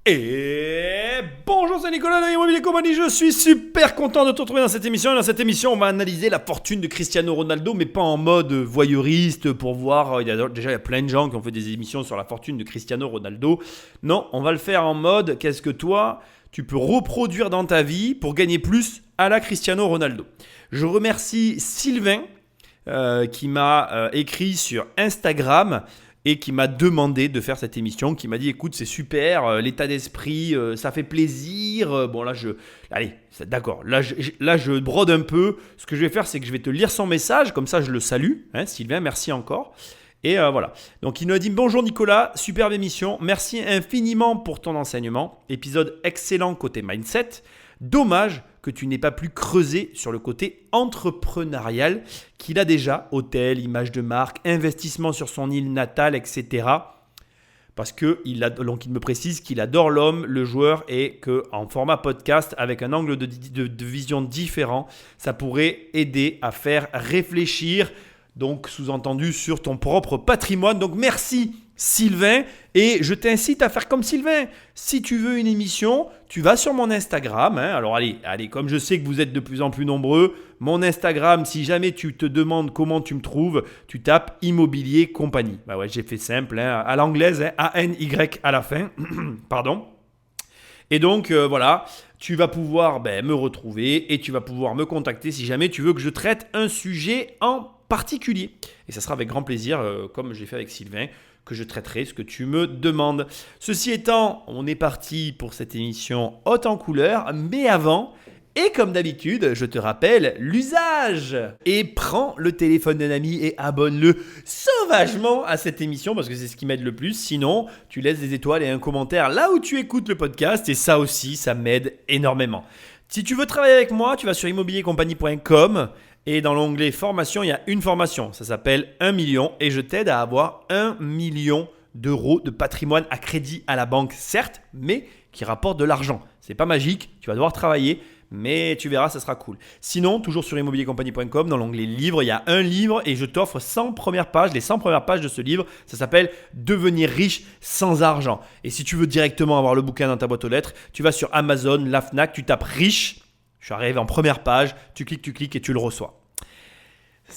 Et bonjour, c'est Nicolas de Immobilier Compagnie, je suis super content de te retrouver dans cette émission. Et dans cette émission, on va analyser la fortune de Cristiano Ronaldo, mais pas en mode voyeuriste pour voir. Il y a plein de gens qui ont fait des émissions sur la fortune de Cristiano Ronaldo. Non, on va le faire en mode qu'est-ce que toi, tu peux reproduire dans ta vie pour gagner plus à la Cristiano Ronaldo. Je remercie Sylvain qui m'a écrit sur Instagram et qui m'a demandé de faire cette émission, qui m'a dit écoute c'est super, l'état d'esprit, ça fait plaisir. Bon là d'accord, là je brode un peu. Ce que je vais faire c'est que je vais te lire son message, comme ça je le salue, Sylvain, merci encore. Et voilà, donc il nous a dit bonjour Nicolas, superbe émission, merci infiniment pour ton enseignement, épisode excellent côté mindset. Dommage que tu n'aies pas plus creusé sur le côté entrepreneurial qu'il a déjà, hôtel, image de marque, investissement sur son île natale, etc. Parce qu'il me précise qu'il adore l'homme, le joueur, et qu'en format podcast, avec un angle de vision différent, ça pourrait aider à faire réfléchir, donc sous-entendu sur ton propre patrimoine. Donc merci Sylvain, et je t'incite à faire comme Sylvain. Si tu veux une émission, tu vas sur mon Instagram. Alors allez, comme je sais que vous êtes de plus en plus nombreux, mon Instagram, si jamais tu te demandes comment tu me trouves, tu tapes Immobilier Compagnie. Bah ouais, j'ai fait simple, à l'anglaise, A-N-Y à la fin. Pardon. Et donc voilà, tu vas pouvoir me retrouver et tu vas pouvoir me contacter si jamais tu veux que je traite un sujet en particulier. Et ça sera avec grand plaisir, comme j'ai fait avec Sylvain, que je traiterai ce que tu me demandes. Ceci étant, on est parti pour cette émission haute en couleur, mais avant, et comme d'habitude, je te rappelle l'usage. Et prends le téléphone d'un ami et abonne-le sauvagement à cette émission parce que c'est ce qui m'aide le plus. Sinon, tu laisses des étoiles et un commentaire là où tu écoutes le podcast et ça aussi, ça m'aide énormément. Si tu veux travailler avec moi, tu vas sur immobiliercompagnie.com. Et dans l'onglet formation, il y a une formation. Ça s'appelle 1 million et je t'aide à avoir 1 million d'euros de patrimoine à crédit à la banque, certes, mais qui rapporte de l'argent. C'est pas magique, tu vas devoir travailler, mais tu verras, ça sera cool. Sinon, toujours sur immobiliercompagnie.com, dans l'onglet livre, il y a un livre et je t'offre 100 premières pages. Les 100 premières pages de ce livre, ça s'appelle Devenir riche sans argent. Et si tu veux directement avoir le bouquin dans ta boîte aux lettres, tu vas sur Amazon, la Fnac, tu tapes riche. Je suis arrivé en première page, tu cliques et tu le reçois.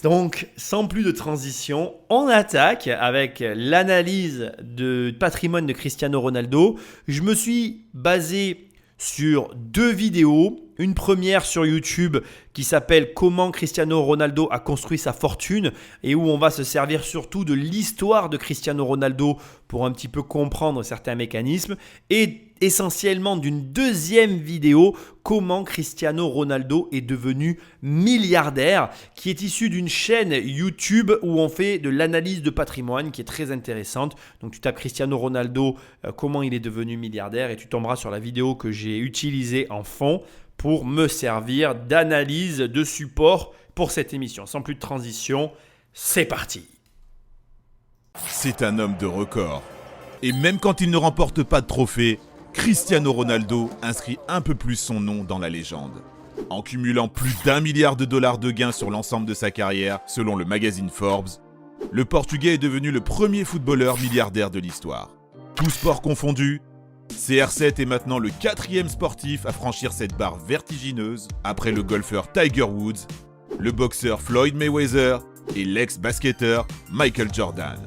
Donc, sans plus de transition, on attaque avec l'analyse de patrimoine de Cristiano Ronaldo. Je me suis basé sur 2 vidéos. Une première sur YouTube qui s'appelle « Comment Cristiano Ronaldo a construit sa fortune » et où on va se servir surtout de l'histoire de Cristiano Ronaldo pour un petit peu comprendre certains mécanismes. Et essentiellement d'une deuxième vidéo « Comment Cristiano Ronaldo est devenu milliardaire » qui est issue d'une chaîne YouTube où on fait de l'analyse de patrimoine qui est très intéressante. Donc tu tapes Cristiano Ronaldo, comment il est devenu milliardaire et tu tomberas sur la vidéo que j'ai utilisée en fond pour me servir d'analyse de support pour cette émission. Sans plus de transition, c'est parti. C'est un homme de record. Et même quand il ne remporte pas de trophée, Cristiano Ronaldo inscrit un peu plus son nom dans la légende. En cumulant plus d'1 milliard de dollars de gains sur l'ensemble de sa carrière, selon le magazine Forbes, le Portugais est devenu le premier footballeur milliardaire de l'histoire. Tous sports confondus, CR7 est maintenant le 4e sportif à franchir cette barre vertigineuse après le golfeur Tiger Woods, le boxeur Floyd Mayweather et l'ex-basketteur Michael Jordan.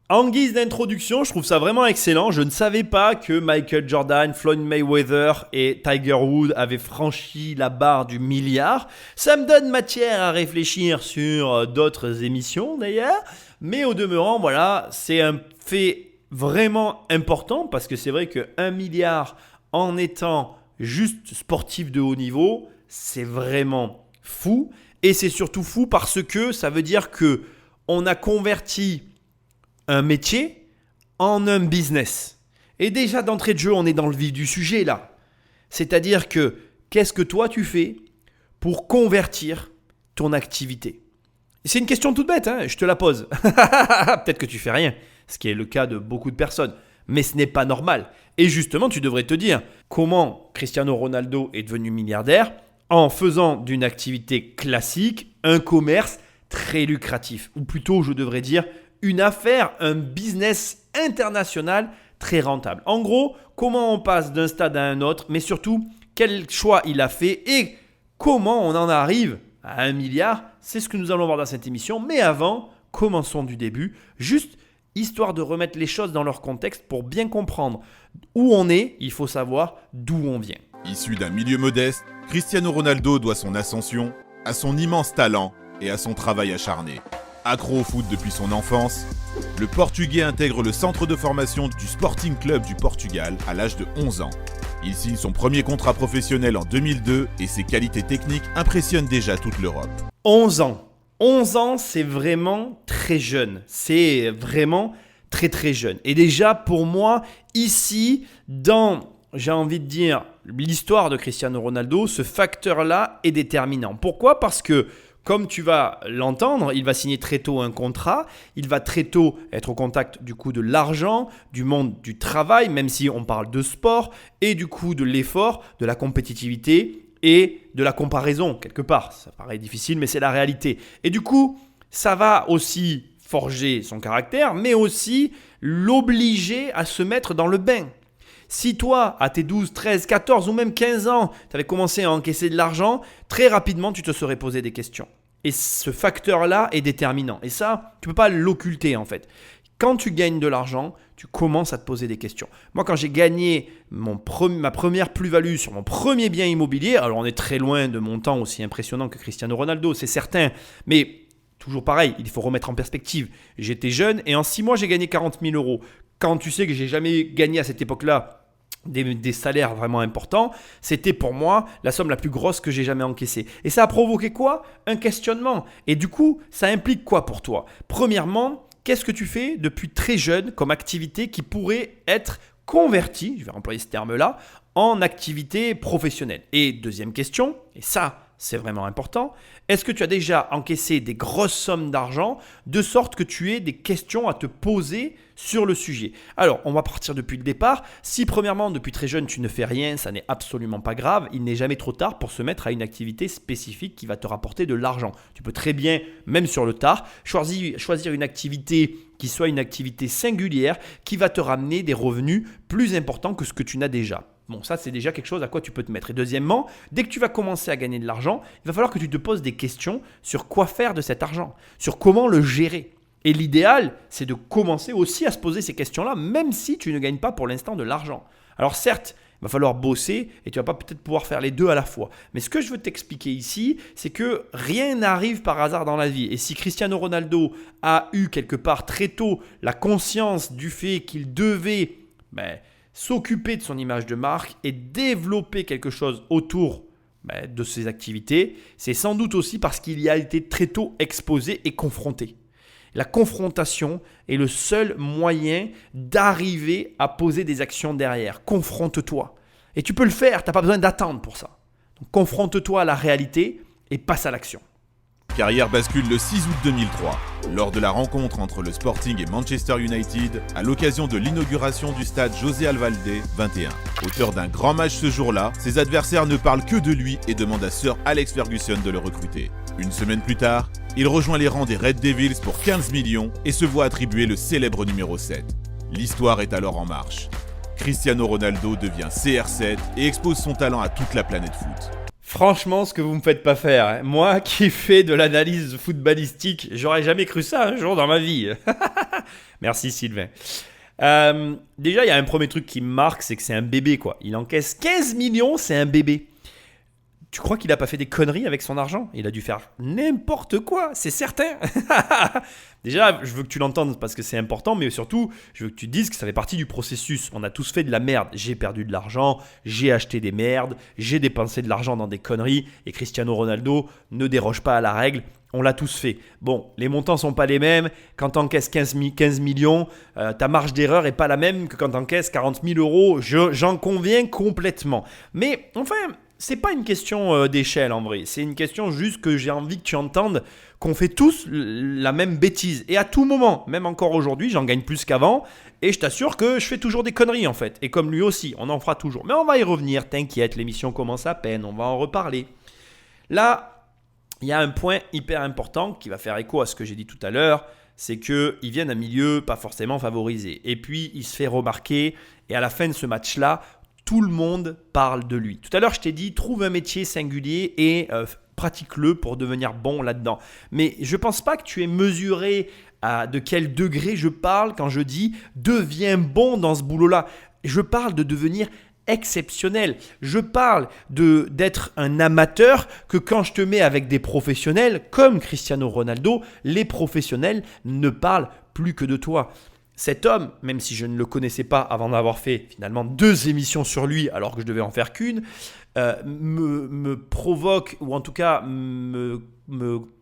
En guise d'introduction, je trouve ça vraiment excellent. Je ne savais pas que Michael Jordan, Floyd Mayweather et Tiger Woods avaient franchi la barre du milliard. Ça me donne matière à réfléchir sur d'autres émissions d'ailleurs. Mais au demeurant, voilà, c'est un fait vraiment important parce que c'est vrai que 1 milliard en étant juste sportif de haut niveau, c'est vraiment fou. Et c'est surtout fou parce que ça veut dire que on a converti un métier en un business. Et déjà d'entrée de jeu, on est dans le vif du sujet là. C'est-à-dire que qu'est-ce que toi tu fais pour convertir ton activité ? Et c'est une question toute bête, je te la pose. Peut-être que tu fais rien, ce qui est le cas de beaucoup de personnes. Mais ce n'est pas normal. Et justement, tu devrais te dire comment Cristiano Ronaldo est devenu milliardaire en faisant d'une activité classique un commerce très lucratif. Ou plutôt, je devrais dire, une affaire, un business international très rentable. En gros, comment on passe d'un stade à un autre, mais surtout, quel choix il a fait et comment on en arrive à 1 milliard. C'est ce que nous allons voir dans cette émission. Mais avant, commençons du début, juste histoire de remettre les choses dans leur contexte pour bien comprendre où on est. Il faut savoir d'où on vient. Issu d'un milieu modeste, Cristiano Ronaldo doit son ascension à son immense talent et à son travail acharné. Accro au foot depuis son enfance, le Portugais intègre le centre de formation du Sporting Club du Portugal à l'âge de 11 ans. Il signe son premier contrat professionnel en 2002 et ses qualités techniques impressionnent déjà toute l'Europe. 11 ans. 11 ans, c'est vraiment très jeune. C'est vraiment très très jeune. Et déjà, pour moi, ici, j'ai envie de dire, l'histoire de Cristiano Ronaldo, ce facteur-là est déterminant. Pourquoi ? Parce que, comme tu vas l'entendre, il va signer très tôt un contrat, il va très tôt être au contact du coup de l'argent, du monde du travail, même si on parle de sport, et du coup de l'effort, de la compétitivité et de la comparaison quelque part. Ça paraît difficile, mais c'est la réalité. Et du coup, ça va aussi forger son caractère, mais aussi l'obliger à se mettre dans le bain. Si toi, à tes 12, 13, 14 ou même 15 ans, tu avais commencé à encaisser de l'argent, très rapidement, tu te serais posé des questions. Et ce facteur-là est déterminant. Et ça, tu ne peux pas l'occulter en fait. Quand tu gagnes de l'argent, tu commences à te poser des questions. Moi, quand j'ai gagné ma première plus-value sur mon premier bien immobilier, alors on est très loin de montants aussi impressionnants que Cristiano Ronaldo, c'est certain, mais toujours pareil, il faut remettre en perspective. J'étais jeune et en 6 mois, j'ai gagné 40 000 euros. Quand tu sais que j'ai jamais gagné à cette époque-là des salaires vraiment importants, c'était pour moi la somme la plus grosse que j'ai jamais encaissée. Et ça a provoqué quoi ? Un questionnement. Et du coup, ça implique quoi pour toi ? Premièrement, qu'est-ce que tu fais depuis très jeune comme activité qui pourrait être convertie, je vais employer ce terme-là, en activité professionnelle ? Et deuxième question, et ça c'est vraiment important, est-ce que tu as déjà encaissé des grosses sommes d'argent de sorte que tu aies des questions à te poser sur le sujet ? Alors, on va partir depuis le départ. Si premièrement, depuis très jeune, tu ne fais rien, ça n'est absolument pas grave. Il n'est jamais trop tard pour se mettre à une activité spécifique qui va te rapporter de l'argent. Tu peux très bien, même sur le tard, choisir une activité qui soit une activité singulière qui va te ramener des revenus plus importants que ce que tu n'as déjà. Bon, ça, c'est déjà quelque chose à quoi tu peux te mettre. Et deuxièmement, dès que tu vas commencer à gagner de l'argent, il va falloir que tu te poses des questions sur quoi faire de cet argent, sur comment le gérer. Et l'idéal, c'est de commencer aussi à se poser ces questions-là, même si tu ne gagnes pas pour l'instant de l'argent. Alors certes, il va falloir bosser et tu ne vas pas peut-être pouvoir faire les deux à la fois. Mais ce que je veux t'expliquer ici, c'est que rien n'arrive par hasard dans la vie. Et si Cristiano Ronaldo a eu quelque part très tôt la conscience du fait qu'il devait s'occuper de son image de marque et développer quelque chose autour de ses activités, c'est sans doute aussi parce qu'il y a été très tôt exposé et confronté. La confrontation est le seul moyen d'arriver à poser des actions derrière. Confronte-toi. Et tu peux le faire, tu n'as pas besoin d'attendre pour ça. Donc, confronte-toi à la réalité et passe à l'action. Carrière bascule le 6 août 2003, lors de la rencontre entre le Sporting et Manchester United, à l'occasion de l'inauguration du stade José Alvalde 21. Auteur d'un grand match ce jour-là, ses adversaires ne parlent que de lui et demandent à Sir Alex Ferguson de le recruter. Une semaine plus tard, il rejoint les rangs des Red Devils pour 15 millions et se voit attribuer le célèbre numéro 7. L'histoire est alors en marche. Cristiano Ronaldo devient CR7 et expose son talent à toute la planète foot. Franchement, ce que vous me faites pas faire, hein. Moi qui fais de l'analyse footballistique, j'aurais jamais cru ça un jour dans ma vie. Merci Sylvain. Déjà, il y a un premier truc qui me marque, c'est que c'est un bébé quoi. Il encaisse 15 millions, c'est un bébé. Tu crois qu'il n'a pas fait des conneries avec son argent ? Il a dû faire n'importe quoi, c'est certain. Déjà, je veux que tu l'entendes parce que c'est important, mais surtout, je veux que tu te dises que ça fait partie du processus. On a tous fait de la merde. J'ai perdu de l'argent, j'ai acheté des merdes, j'ai dépensé de l'argent dans des conneries. Et Cristiano Ronaldo ne déroge pas à la règle. On l'a tous fait. Bon, les montants ne sont pas les mêmes. Quand tu encaisses 15 millions, ta marge d'erreur n'est pas la même que quand tu encaisses 40 000 euros. J'en conviens complètement. Mais enfin, ce n'est pas une question d'échelle en vrai. C'est une question juste que j'ai envie que tu entendes qu'on fait tous la même bêtise. Et à tout moment, même encore aujourd'hui, j'en gagne plus qu'avant. Et je t'assure que je fais toujours des conneries en fait. Et comme lui aussi, on en fera toujours. Mais on va y revenir, t'inquiète, l'émission commence à peine, on va en reparler. Là, il y a un point hyper important qui va faire écho à ce que j'ai dit tout à l'heure. c'est qu'il vient d'un milieu pas forcément favorisé. Et puis, il se fait remarquer. Et à la fin de ce match-là, tout le monde parle de lui. Tout à l'heure, je t'ai dit, trouve un métier singulier et pratique-le pour devenir bon là-dedans. Mais je ne pense pas que tu aies mesuré de quel degré je parle quand je dis « deviens bon dans ce boulot-là ». Je parle de devenir exceptionnel. Je parle d'être un amateur que quand je te mets avec des professionnels comme Cristiano Ronaldo, les professionnels ne parlent plus que de toi. Cet homme, même si je ne le connaissais pas avant d'avoir fait finalement 2 émissions sur lui alors que je devais en faire qu'une, me provoque ou en tout cas me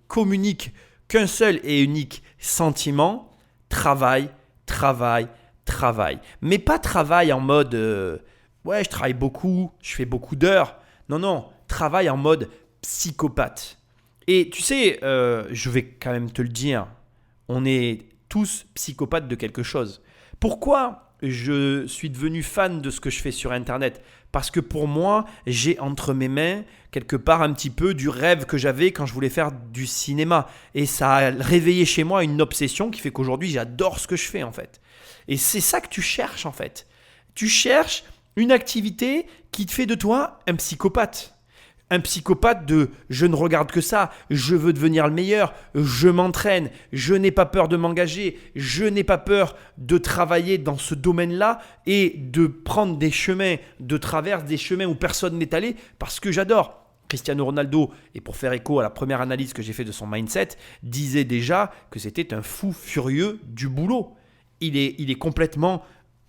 communique qu'un seul et unique sentiment, travail, travail, travail. Mais pas travail en mode ouais, je travaille beaucoup, je fais beaucoup d'heures. Non, travail en mode psychopathe. Et tu sais, je vais quand même te le dire, on est tous psychopathes de quelque chose. Pourquoi je suis devenu fan de ce que je fais sur Internet ? Parce que pour moi, j'ai entre mes mains quelque part un petit peu du rêve que j'avais quand je voulais faire du cinéma. Et ça a réveillé chez moi une obsession qui fait qu'aujourd'hui, j'adore ce que je fais en fait. Et c'est ça que tu cherches en fait. Tu cherches une activité qui te fait de toi un psychopathe. Un psychopathe de « je ne regarde que ça, je veux devenir le meilleur, je m'entraîne, je n'ai pas peur de m'engager, je n'ai pas peur de travailler dans ce domaine-là et de prendre des chemins de traverse, des chemins où personne n'est allé parce que j'adore ». Cristiano Ronaldo, et pour faire écho à la première analyse que j'ai faite de son mindset, disait déjà que c'était un fou furieux du boulot. Il est complètement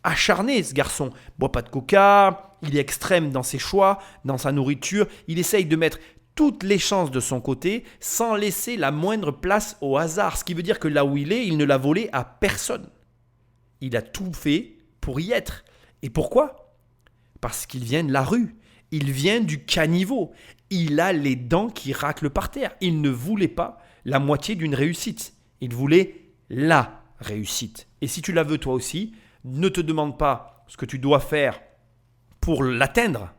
acharné ce garçon, boit pas de coca, il est extrême dans ses choix, dans sa nourriture, il essaye de mettre toutes les chances de son côté sans laisser la moindre place au hasard, ce qui veut dire que là où il est, il ne l'a volé à personne. Il a tout fait pour y être. Et pourquoi ? Parce qu'il vient de la rue, il vient du caniveau, il a les dents qui raclent par terre, il ne voulait pas la moitié d'une réussite, il voulait la réussite. Et si tu la veux toi aussi, ne te demande pas ce que tu dois faire pour l'atteindre.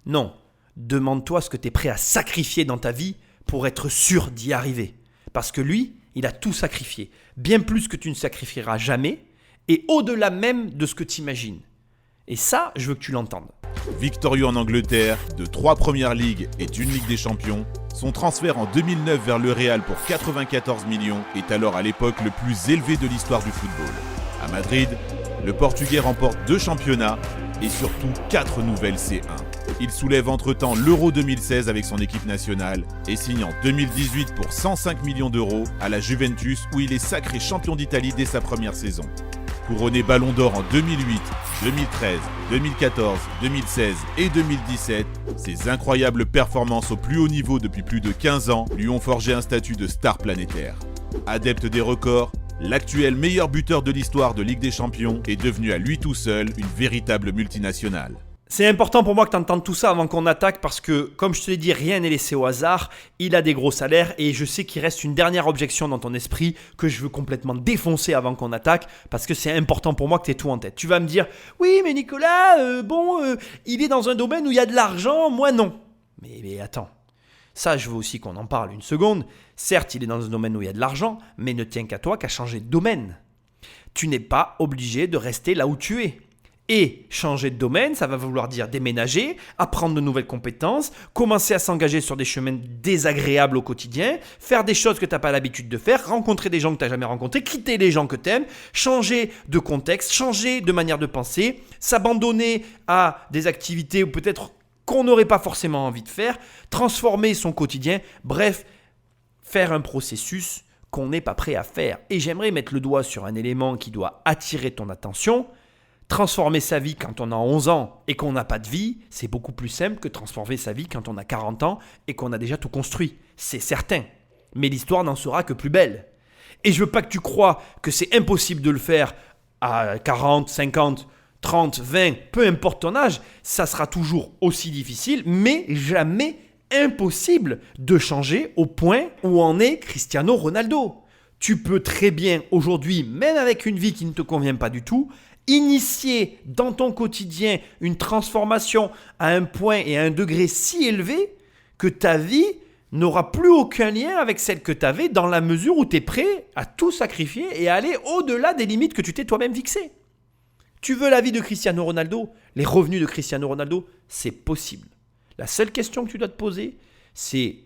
Non, demande-toi ce que tu es prêt à sacrifier dans ta vie pour être sûr d'y arriver. Parce que lui, il a tout sacrifié. Bien plus que tu ne sacrifieras jamais et au-delà même de ce que tu imagines. Et ça, je veux que tu l'entendes. Victorieux en Angleterre, de 3 premières ligues et d'une Ligue des Champions, son transfert en 2009 vers le Real pour 94 millions est alors à l'époque le plus élevé de l'histoire du football. À Madrid, le Portugais remporte 2 championnats et surtout 4 nouvelles C1. Il soulève entre-temps l'Euro 2016 avec son équipe nationale et signe en 2018 pour 105 millions d'euros à la Juventus où il est sacré champion d'Italie dès sa première saison. Couronné Ballon d'Or en 2008, 2013, 2014, 2016 et 2017, ses incroyables performances au plus haut niveau depuis plus de 15 ans lui ont forgé un statut de star planétaire. Adepte des records, l'actuel meilleur buteur de l'histoire de Ligue des Champions est devenu à lui tout seul une véritable multinationale. C'est important pour moi que tu entendes tout ça avant qu'on attaque parce que, comme je te l'ai dit, rien n'est laissé au hasard. Il a des gros salaires et je sais qu'il reste une dernière objection dans ton esprit que je veux complètement défoncer avant qu'on attaque parce que c'est important pour moi que tu aies tout en tête. Tu vas me dire, oui mais Nicolas, il est dans un domaine où il y a de l'argent, moi non. Mais attends, ça je veux aussi qu'on en parle une seconde. Certes, il est dans un domaine où il y a de l'argent, mais ne tient qu'à toi qu'à changer de domaine. Tu n'es pas obligé de rester là où tu es. Et changer de domaine, ça va vouloir dire déménager, apprendre de nouvelles compétences, commencer à s'engager sur des chemins désagréables au quotidien, faire des choses que tu n'as pas l'habitude de faire, rencontrer des gens que tu n'as jamais rencontrés, quitter les gens que tu aimes, changer de contexte, changer de manière de penser, s'abandonner à des activités ou peut-être qu'on n'aurait pas forcément envie de faire, transformer son quotidien, bref, faire un processus qu'on n'est pas prêt à faire. Et j'aimerais mettre le doigt sur un élément qui doit attirer ton attention. Transformer sa vie quand on a 11 ans et qu'on n'a pas de vie, c'est beaucoup plus simple que transformer sa vie quand on a 40 ans et qu'on a déjà tout construit. C'est certain. Mais l'histoire n'en sera que plus belle. Et je veux pas que tu crois que c'est impossible de le faire à 40, 50, 30, 20, peu importe ton âge, ça sera toujours aussi difficile, mais jamais impossible de changer au point où en est Cristiano Ronaldo. Tu peux très bien aujourd'hui, même avec une vie qui ne te convient pas du tout, initier dans ton quotidien une transformation à un point et à un degré si élevé que ta vie n'aura plus aucun lien avec celle que tu avais dans la mesure où tu es prêt à tout sacrifier et à aller au-delà des limites que tu t'es toi-même fixées. Tu veux la vie de Cristiano Ronaldo, les revenus de Cristiano Ronaldo, c'est possible. La seule question que tu dois te poser, c'est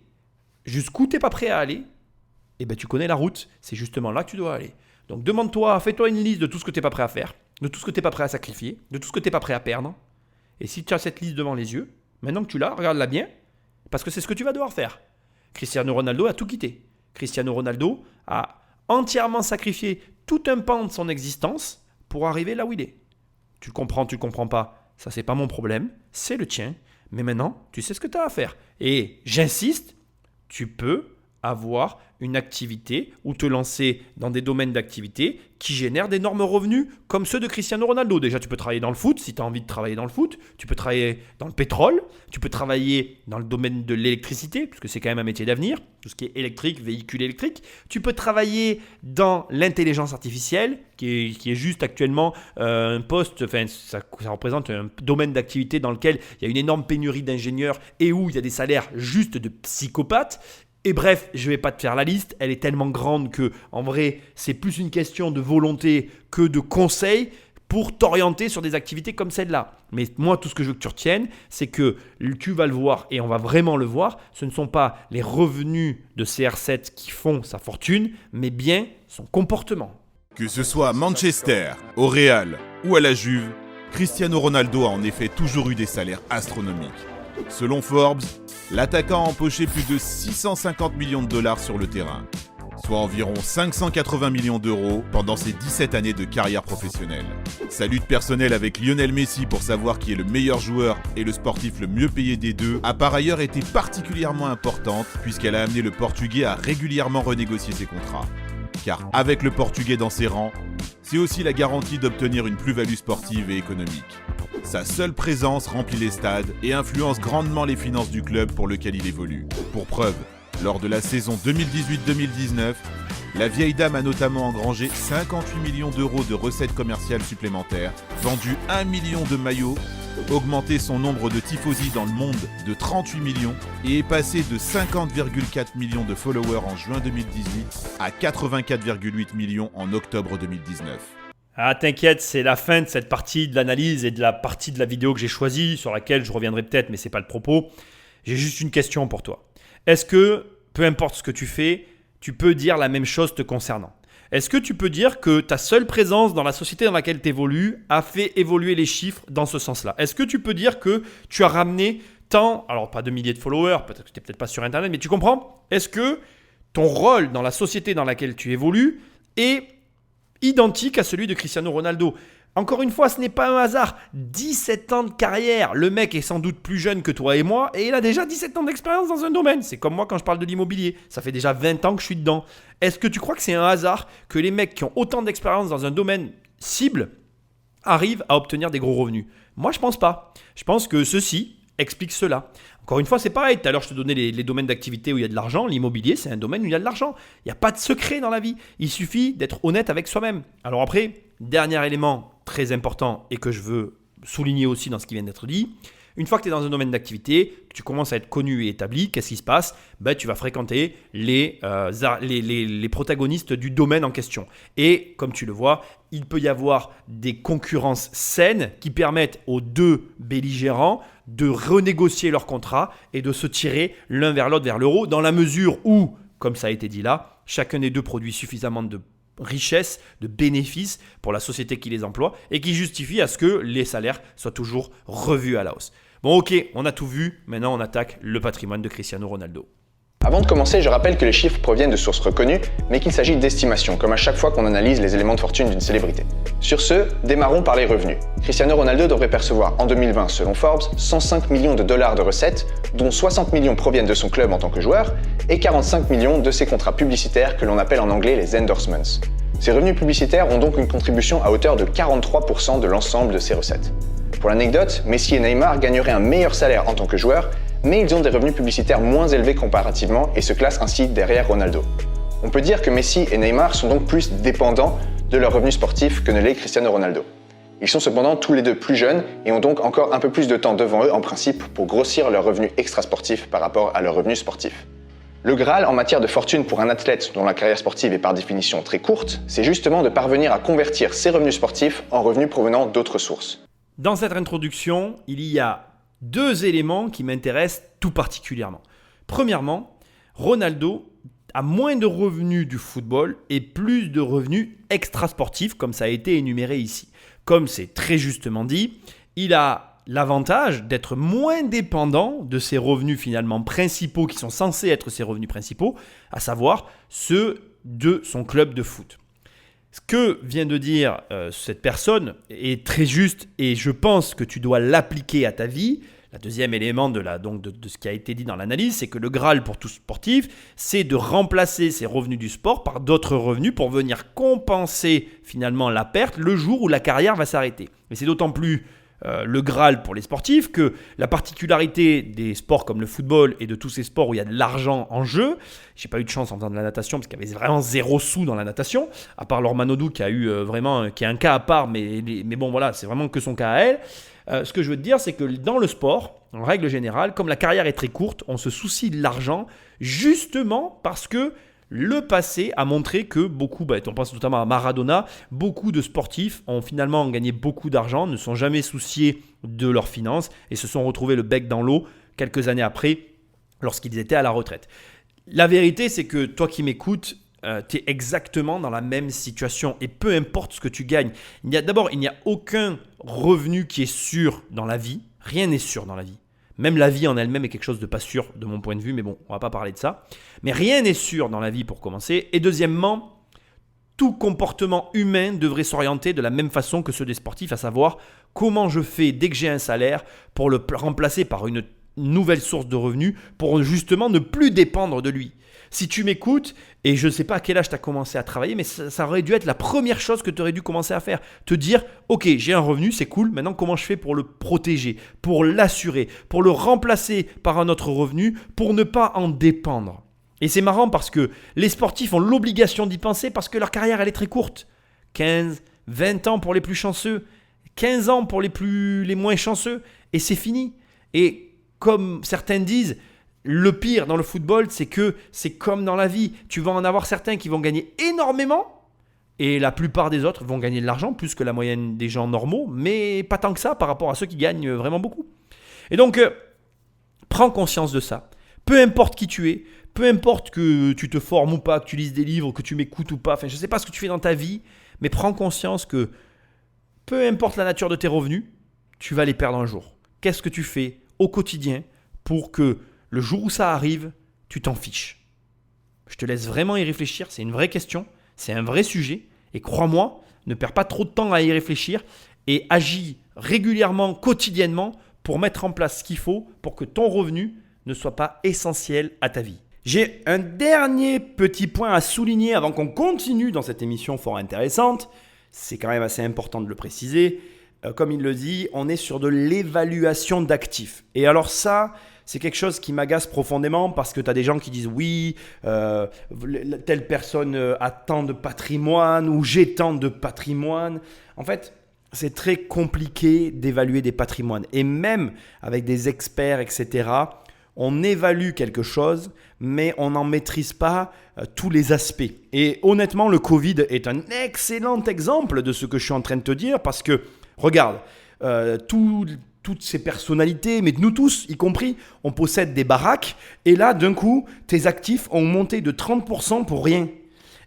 jusqu'où tu n'es pas prêt à aller. Et ben tu connais la route, c'est justement là que tu dois aller. Donc demande-toi, fais-toi une liste de tout ce que tu n'es pas prêt à faire, de tout ce que tu n'es pas prêt à sacrifier, de tout ce que tu n'es pas prêt à perdre. Et si tu as cette liste devant les yeux, maintenant que tu l'as, regarde-la bien, parce que c'est ce que tu vas devoir faire. Cristiano Ronaldo a tout quitté. Cristiano Ronaldo a entièrement sacrifié tout un pan de son existence pour arriver là où il est. Tu le comprends, tu le comprends pas, ça c'est pas mon problème, c'est le tien. Mais maintenant, tu sais ce que tu as à faire. Et j'insiste, tu peux avoir une activité ou te lancer dans des domaines d'activité qui génèrent d'énormes revenus comme ceux de Cristiano Ronaldo. Déjà, tu peux travailler dans le foot si tu as envie de travailler dans le foot. Tu peux travailler dans le pétrole. Tu peux travailler dans le domaine de l'électricité, puisque c'est quand même un métier d'avenir. Tout ce qui est électrique, véhicule électrique. Tu peux travailler dans l'intelligence artificielle, qui est juste actuellement un poste, enfin, ça représente un domaine d'activité dans lequel il y a une énorme pénurie d'ingénieurs et où il y a des salaires juste de psychopathes. Et bref, je ne vais pas te faire la liste, elle est tellement grande que, en vrai, c'est plus une question de volonté que de conseils pour t'orienter sur des activités comme celle-là. Mais moi, tout ce que je veux que tu retiennes, c'est que tu vas le voir et on va vraiment le voir, ce ne sont pas les revenus de CR7 qui font sa fortune, mais bien son comportement. Que ce soit à Manchester, au Real ou à la Juve, Cristiano Ronaldo a en effet toujours eu des salaires astronomiques. Selon Forbes, l'attaquant a empoché plus de 650 millions de dollars sur le terrain, soit environ 580 millions d'euros pendant ses 17 années de carrière professionnelle. Sa lutte personnelle avec Lionel Messi pour savoir qui est le meilleur joueur et le sportif le mieux payé des deux a par ailleurs été particulièrement importante puisqu'elle a amené le Portugais à régulièrement renégocier ses contrats. Car avec le Portugais dans ses rangs, c'est aussi la garantie d'obtenir une plus-value sportive et économique. Sa seule présence remplit les stades et influence grandement les finances du club pour lequel il évolue. Pour preuve, lors de la saison 2018-2019, la vieille dame a notamment engrangé 58 millions d'euros de recettes commerciales supplémentaires, vendu 1 million de maillots, augmenté son nombre de tifosi dans le monde de 38 millions et est passé de 50,4 millions de followers en juin 2018 à 84,8 millions en octobre 2019. Ah, t'inquiète, c'est la fin de cette partie de l'analyse et de la partie de la vidéo que j'ai choisie, sur laquelle je reviendrai peut-être, mais ce n'est pas le propos. J'ai juste une question pour toi. Est-ce que, peu importe ce que tu fais, tu peux dire la même chose te concernant ? Est-ce que tu peux dire que ta seule présence dans la société dans laquelle tu évolues a fait évoluer les chiffres dans ce sens-là ? Est-ce que tu peux dire que tu as ramené tant, alors pas de milliers de followers, peut-être que tu n'es peut-être pas sur Internet, mais tu comprends ? Est-ce que ton rôle dans la société dans laquelle tu évolues est identique à celui de Cristiano Ronaldo? Encore une fois, ce n'est pas un hasard. 17 ans de carrière. Le mec est sans doute plus jeune que toi et moi et il a déjà 17 ans d'expérience dans un domaine. C'est comme moi quand je parle de l'immobilier. Ça fait déjà 20 ans que je suis dedans. Est-ce que tu crois que c'est un hasard que les mecs qui ont autant d'expérience dans un domaine cible arrivent à obtenir des gros revenus? Moi, je pense pas. Je pense que ceci explique cela. Encore une fois, c'est pareil. Tout à l'heure, je te donnais les domaines d'activité où il y a de l'argent. L'immobilier, c'est un domaine où il y a de l'argent. Il n'y a pas de secret dans la vie. Il suffit d'être honnête avec soi-même. Alors après, dernier élément très important et que je veux souligner aussi dans ce qui vient d'être dit, une fois que tu es dans un domaine d'activité, que tu commences à être connu et établi, qu'est-ce qui se passe ? Tu vas fréquenter les protagonistes du domaine en question. Et comme tu le vois, il peut y avoir des concurrences saines qui permettent aux deux belligérants de renégocier leur contrat et de se tirer l'un vers l'autre vers l'euro dans la mesure où, comme ça a été dit là, chacun des deux produit suffisamment de richesse, de bénéfices pour la société qui les emploie et qui justifie à ce que les salaires soient toujours revus à la hausse. Bon, ok, on a tout vu. Maintenant, on attaque le patrimoine de Cristiano Ronaldo. Avant de commencer, je rappelle que les chiffres proviennent de sources reconnues, mais qu'il s'agit d'estimations, comme à chaque fois qu'on analyse les éléments de fortune d'une célébrité. Sur ce, démarrons par les revenus. Cristiano Ronaldo devrait percevoir en 2020, selon Forbes, 105 millions de dollars de recettes, dont 60 millions proviennent de son club en tant que joueur, et 45 millions de ses contrats publicitaires que l'on appelle en anglais les endorsements. Ces revenus publicitaires ont donc une contribution à hauteur de 43% de l'ensemble de ses recettes. Pour l'anecdote, Messi et Neymar gagneraient un meilleur salaire en tant que joueurs, mais ils ont des revenus publicitaires moins élevés comparativement et se classent ainsi derrière Ronaldo. On peut dire que Messi et Neymar sont donc plus dépendants de leurs revenus sportifs que ne l'est Cristiano Ronaldo. Ils sont cependant tous les deux plus jeunes et ont donc encore un peu plus de temps devant eux en principe pour grossir leurs revenus extrasportifs par rapport à leurs revenus sportifs. Le Graal en matière de fortune pour un athlète dont la carrière sportive est par définition très courte, c'est justement de parvenir à convertir ses revenus sportifs en revenus provenant d'autres sources. Dans cette introduction, il y a 2 éléments qui m'intéressent tout particulièrement. Premièrement, Ronaldo a moins de revenus du football et plus de revenus extrasportifs, comme ça a été énuméré ici. Comme c'est très justement dit, il a l'avantage d'être moins dépendant de ses revenus finalement principaux qui sont censés être ses revenus principaux, à savoir ceux de son club de foot. Ce que vient de dire cette personne est très juste et je pense que tu dois l'appliquer à ta vie. Le deuxième élément de ce qui a été dit dans l'analyse, c'est que le Graal pour tout sportif, c'est de remplacer ses revenus du sport par d'autres revenus pour venir compenser finalement la perte le jour où la carrière va s'arrêter. Mais c'est d'autant plus le Graal pour les sportifs que la particularité des sports comme le football et de tous ces sports où il y a de l'argent en jeu, j'ai pas eu de chance en faisant de la natation parce qu'il y avait vraiment 0 sous dans la natation, à part Laure Manodou qui a eu qui est un cas à part, mais bon voilà, c'est vraiment que son cas à elle. Ce que je veux te dire, c'est que dans le sport, en règle générale, comme la carrière est très courte, on se soucie de l'argent justement parce que le passé a montré que beaucoup, on pense notamment à Maradona, beaucoup de sportifs ont finalement gagné beaucoup d'argent, ne sont jamais souciés de leurs finances et se sont retrouvés le bec dans l'eau quelques années après lorsqu'ils étaient à la retraite. La vérité, c'est que toi qui m'écoutes, tu es exactement dans la même situation et peu importe ce que tu gagnes. Il n'y a aucun revenu qui est sûr dans la vie. Rien n'est sûr dans la vie. Même la vie en elle-même est quelque chose de pas sûr de mon point de vue, mais bon, on va pas parler de ça. Mais rien n'est sûr dans la vie pour commencer. Et deuxièmement, tout comportement humain devrait s'orienter de la même façon que ceux des sportifs, à savoir comment je fais dès que j'ai un salaire pour le remplacer par une nouvelle source de revenus pour justement ne plus dépendre de lui. Si tu m'écoutes, et je ne sais pas à quel âge tu as commencé à travailler, mais ça aurait dû être la première chose que tu aurais dû commencer à faire. Te dire, ok, j'ai un revenu, c'est cool, maintenant comment je fais pour le protéger, pour l'assurer, pour le remplacer par un autre revenu, pour ne pas en dépendre. Et c'est marrant parce que les sportifs ont l'obligation d'y penser parce que leur carrière, elle est très courte. 15, 20 ans pour les plus chanceux, 15 ans pour les moins chanceux, et c'est fini. Et comme certains disent, le pire dans le football, c'est que c'est comme dans la vie. Tu vas en avoir certains qui vont gagner énormément et la plupart des autres vont gagner de l'argent, plus que la moyenne des gens normaux, mais pas tant que ça par rapport à ceux qui gagnent vraiment beaucoup. Et donc, prends conscience de ça. Peu importe qui tu es, peu importe que tu te formes ou pas, que tu lises des livres, que tu m'écoutes ou pas, enfin, je ne sais pas ce que tu fais dans ta vie, mais prends conscience que peu importe la nature de tes revenus, tu vas les perdre un jour. Qu'est-ce que tu fais au quotidien pour que le jour où ça arrive, tu t'en fiches? Je te laisse vraiment y réfléchir, c'est une vraie question, c'est un vrai sujet. Et crois-moi, ne perds pas trop de temps à y réfléchir et agis régulièrement, quotidiennement pour mettre en place ce qu'il faut pour que ton revenu ne soit pas essentiel à ta vie. J'ai un dernier petit point à souligner avant qu'on continue dans cette émission fort intéressante. C'est quand même assez important de le préciser. Comme il le dit, on est sur de l'évaluation d'actifs. Et alors ça, c'est quelque chose qui m'agace profondément parce que tu as des gens qui disent oui, telle personne a tant de patrimoine ou j'ai tant de patrimoine. En fait, c'est très compliqué d'évaluer des patrimoines. Et même avec des experts, etc., on évalue quelque chose, mais on n'en maîtrise pas tous les aspects. Et honnêtement, le Covid est un excellent exemple de ce que je suis en train de te dire parce que, regarde, toutes ces personnalités, mais nous tous, y compris, on possède des baraques. Et là, d'un coup, tes actifs ont monté de 30% pour rien.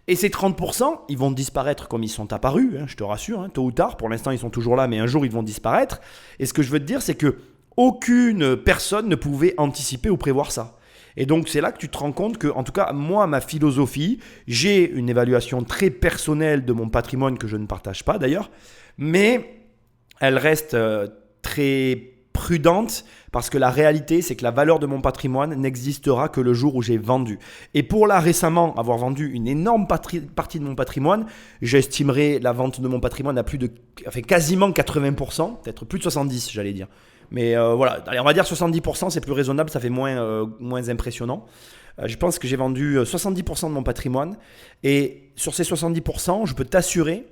Et ces 30%, ils vont disparaître comme ils sont apparus, je te rassure, tôt ou tard. Pour l'instant, ils sont toujours là, mais un jour, ils vont disparaître. Et ce que je veux te dire, c'est que aucune personne ne pouvait anticiper ou prévoir ça. Et donc, c'est là que tu te rends compte que, en tout cas, moi, ma philosophie, j'ai une évaluation très personnelle de mon patrimoine que je ne partage pas d'ailleurs, mais elle reste très prudente parce que la réalité, c'est que la valeur de mon patrimoine n'existera que le jour où j'ai vendu. Et pour là, récemment, avoir vendu une énorme partie de mon patrimoine, j'estimerais la vente de mon patrimoine à quasiment 80%, peut-être plus de 70%, j'allais dire. Mais voilà, allez, on va dire 70%, c'est plus raisonnable, ça fait moins impressionnant. Je pense que j'ai vendu 70% de mon patrimoine et sur ces 70%, je peux t'assurer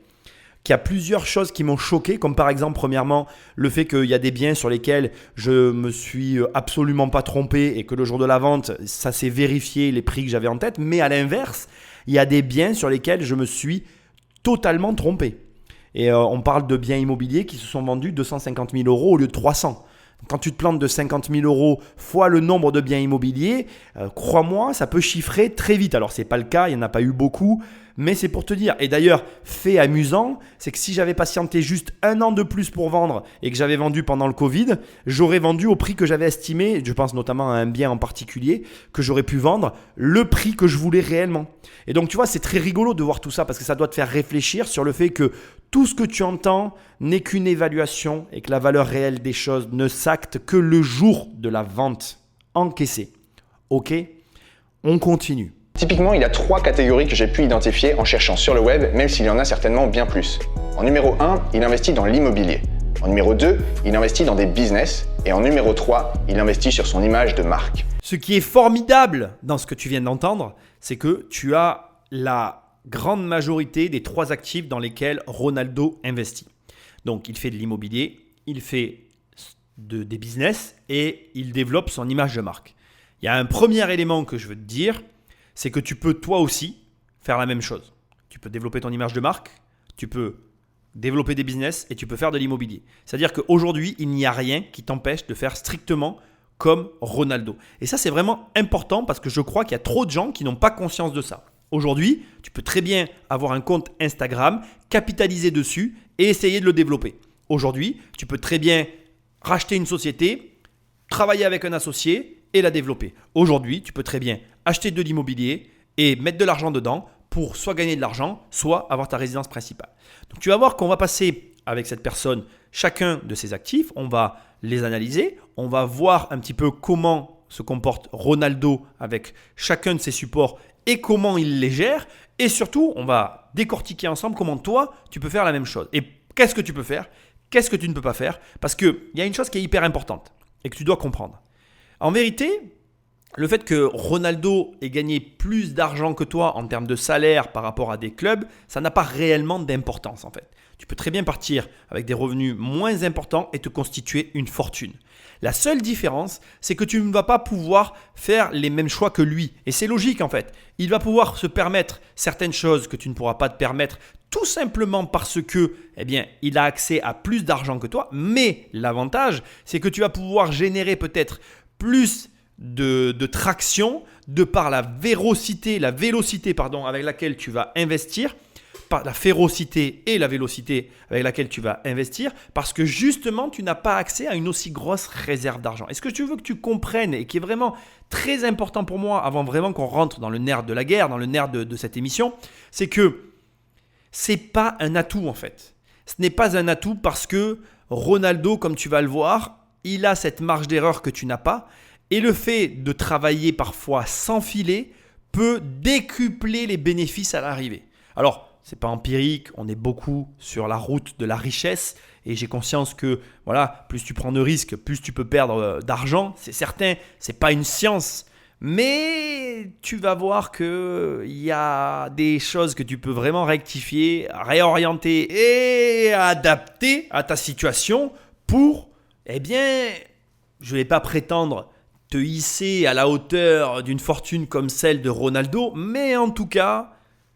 qu'il y a plusieurs choses qui m'ont choqué, comme par exemple, premièrement, le fait qu'il y a des biens sur lesquels je me suis absolument pas trompé et que le jour de la vente, ça s'est vérifié les prix que j'avais en tête. Mais à l'inverse, il y a des biens sur lesquels je me suis totalement trompé. Et on parle de biens immobiliers qui se sont vendus 250 000 euros au lieu de 300. Quand tu te plantes de 50 000 euros fois le nombre de biens immobiliers, crois-moi, ça peut chiffrer très vite. Alors, ce n'est pas le cas, il n'y en a pas eu beaucoup, mais c'est pour te dire. Et d'ailleurs, fait amusant, c'est que si j'avais patienté juste 1 an de plus pour vendre et que j'avais vendu pendant le Covid, j'aurais vendu au prix que j'avais estimé, je pense notamment à un bien en particulier, que j'aurais pu vendre le prix que je voulais réellement. Et donc, tu vois, c'est très rigolo de voir tout ça parce que ça doit te faire réfléchir sur le fait que tout ce que tu entends n'est qu'une évaluation et que la valeur réelle des choses ne s'acte que le jour de la vente encaissée. Ok, on continue. Typiquement, il y a 3 catégories que j'ai pu identifier en cherchant sur le web, même s'il y en a certainement bien plus. En numéro 1, il investit dans l'immobilier. En numéro 2, il investit dans des business. Et en numéro 3, il investit sur son image de marque. Ce qui est formidable dans ce que tu viens d'entendre, c'est que tu as la grande majorité des 3 actifs dans lesquels Ronaldo investit. Donc, il fait de l'immobilier, il fait des business et il développe son image de marque. Il y a un premier élément que je veux te dire, c'est que tu peux toi aussi faire la même chose. Tu peux développer ton image de marque, tu peux développer des business et tu peux faire de l'immobilier. C'est-à-dire qu'aujourd'hui, il n'y a rien qui t'empêche de faire strictement comme Ronaldo. Et ça, c'est vraiment important parce que je crois qu'il y a trop de gens qui n'ont pas conscience de ça. Aujourd'hui, tu peux très bien avoir un compte Instagram, capitaliser dessus et essayer de le développer. Aujourd'hui, tu peux très bien racheter une société, travailler avec un associé et la développer. Aujourd'hui, tu peux très bien acheter de l'immobilier et mettre de l'argent dedans pour soit gagner de l'argent, soit avoir ta résidence principale. Donc, tu vas voir qu'on va passer avec cette personne chacun de ses actifs, on va les analyser, on va voir un petit peu comment se comporte Ronaldo avec chacun de ses supports et comment il les gère. Et surtout, on va décortiquer ensemble comment toi, tu peux faire la même chose. Et qu'est-ce que tu peux faire? Qu'est-ce que tu ne peux pas faire? Parce qu'il y a une chose qui est hyper importante et que tu dois comprendre. En vérité, le fait que Ronaldo ait gagné plus d'argent que toi en termes de salaire par rapport à des clubs, ça n'a pas réellement d'importance en fait. Tu peux très bien partir avec des revenus moins importants et te constituer une fortune. La seule différence, c'est que tu ne vas pas pouvoir faire les mêmes choix que lui. Et c'est logique en fait. Il va pouvoir se permettre certaines choses que tu ne pourras pas te permettre tout simplement parce que, il a accès à plus d'argent que toi. Mais l'avantage, c'est que tu vas pouvoir générer peut-être plus de traction de par la vélocité avec laquelle tu vas investir. Par la férocité et la vélocité avec laquelle tu vas investir parce que justement, tu n'as pas accès à une aussi grosse réserve d'argent. Et ce que tu veux que tu comprennes et qui est vraiment très important pour moi avant vraiment qu'on rentre dans le nerf de la guerre, dans le nerf de cette émission, c'est que ce n'est pas un atout en fait. Ce n'est pas un atout parce que Ronaldo, comme tu vas le voir, il a cette marge d'erreur que tu n'as pas et le fait de travailler parfois sans filet peut décupler les bénéfices à l'arrivée. Alors, ce n'est pas empirique, on est beaucoup sur la route de la richesse et j'ai conscience que plus tu prends de risques, plus tu peux perdre d'argent. C'est certain, ce n'est pas une science, mais tu vas voir qu'il y a des choses que tu peux vraiment rectifier, réorienter et adapter à ta situation pour, je ne vais pas prétendre te hisser à la hauteur d'une fortune comme celle de Ronaldo, mais en tout cas,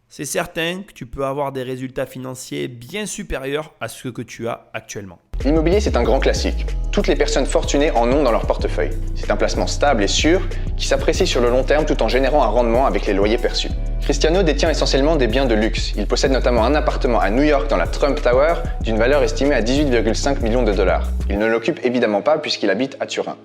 c'est certain que tu peux avoir des résultats financiers bien supérieurs à ce que tu as actuellement. L'immobilier, c'est un grand classique. Toutes les personnes fortunées en ont dans leur portefeuille. C'est un placement stable et sûr qui s'apprécie sur le long terme tout en générant un rendement avec les loyers perçus. Cristiano détient essentiellement des biens de luxe. Il possède notamment un appartement à New York dans la Trump Tower d'une valeur estimée à 18,5 millions de dollars. Il ne l'occupe évidemment pas puisqu'il habite à Turin.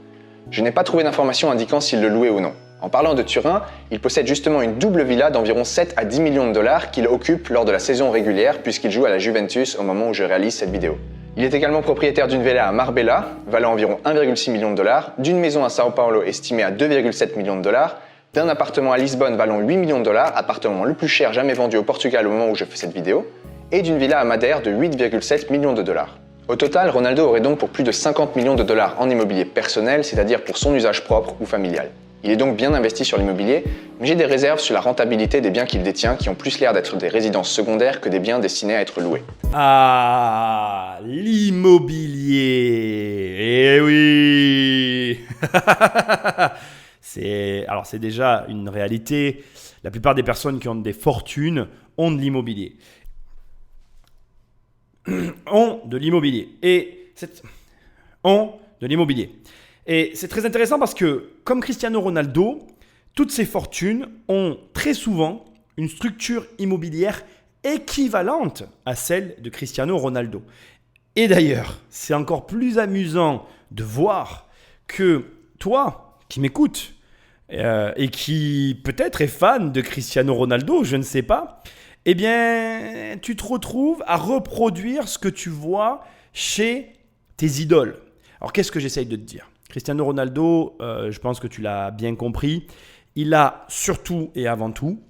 Je n'ai pas trouvé d'informations indiquant s'il le louait ou non. En parlant de Turin, il possède justement une double villa d'environ 7 à 10 millions de dollars qu'il occupe lors de la saison régulière puisqu'il joue à la Juventus au moment où je réalise cette vidéo. Il est également propriétaire d'une villa à Marbella, valant environ 1,6 million de dollars, d'une maison à Sao Paulo estimée à 2,7 millions de dollars, d'un appartement à Lisbonne valant 8 millions de dollars, appartement le plus cher jamais vendu au Portugal au moment où je fais cette vidéo, et d'une villa à Madère de 8,7 millions de dollars. Au total, Ronaldo aurait donc pour plus de 50 millions de dollars en immobilier personnel, c'est-à-dire pour son usage propre ou familial. Il est donc bien investi sur l'immobilier, mais j'ai des réserves sur la rentabilité des biens qu'il détient qui ont plus l'air d'être des résidences secondaires que des biens destinés à être loués. Ah, l'immobilier. Eh oui. C'est déjà une réalité. La plupart des personnes qui ont des fortunes ont de l'immobilier. Ont de l'immobilier. Et c'est très intéressant parce que, comme Cristiano Ronaldo, toutes ces fortunes ont très souvent une structure immobilière équivalente à celle de Cristiano Ronaldo. Et d'ailleurs, c'est encore plus amusant de voir que toi, qui m'écoutes, et qui peut-être est fan de Cristiano Ronaldo, je ne sais pas, eh bien, tu te retrouves à reproduire ce que tu vois chez tes idoles. Alors, qu'est-ce que j'essaye de te dire ? Cristiano Ronaldo, je pense que tu l'as bien compris, il a surtout et avant tout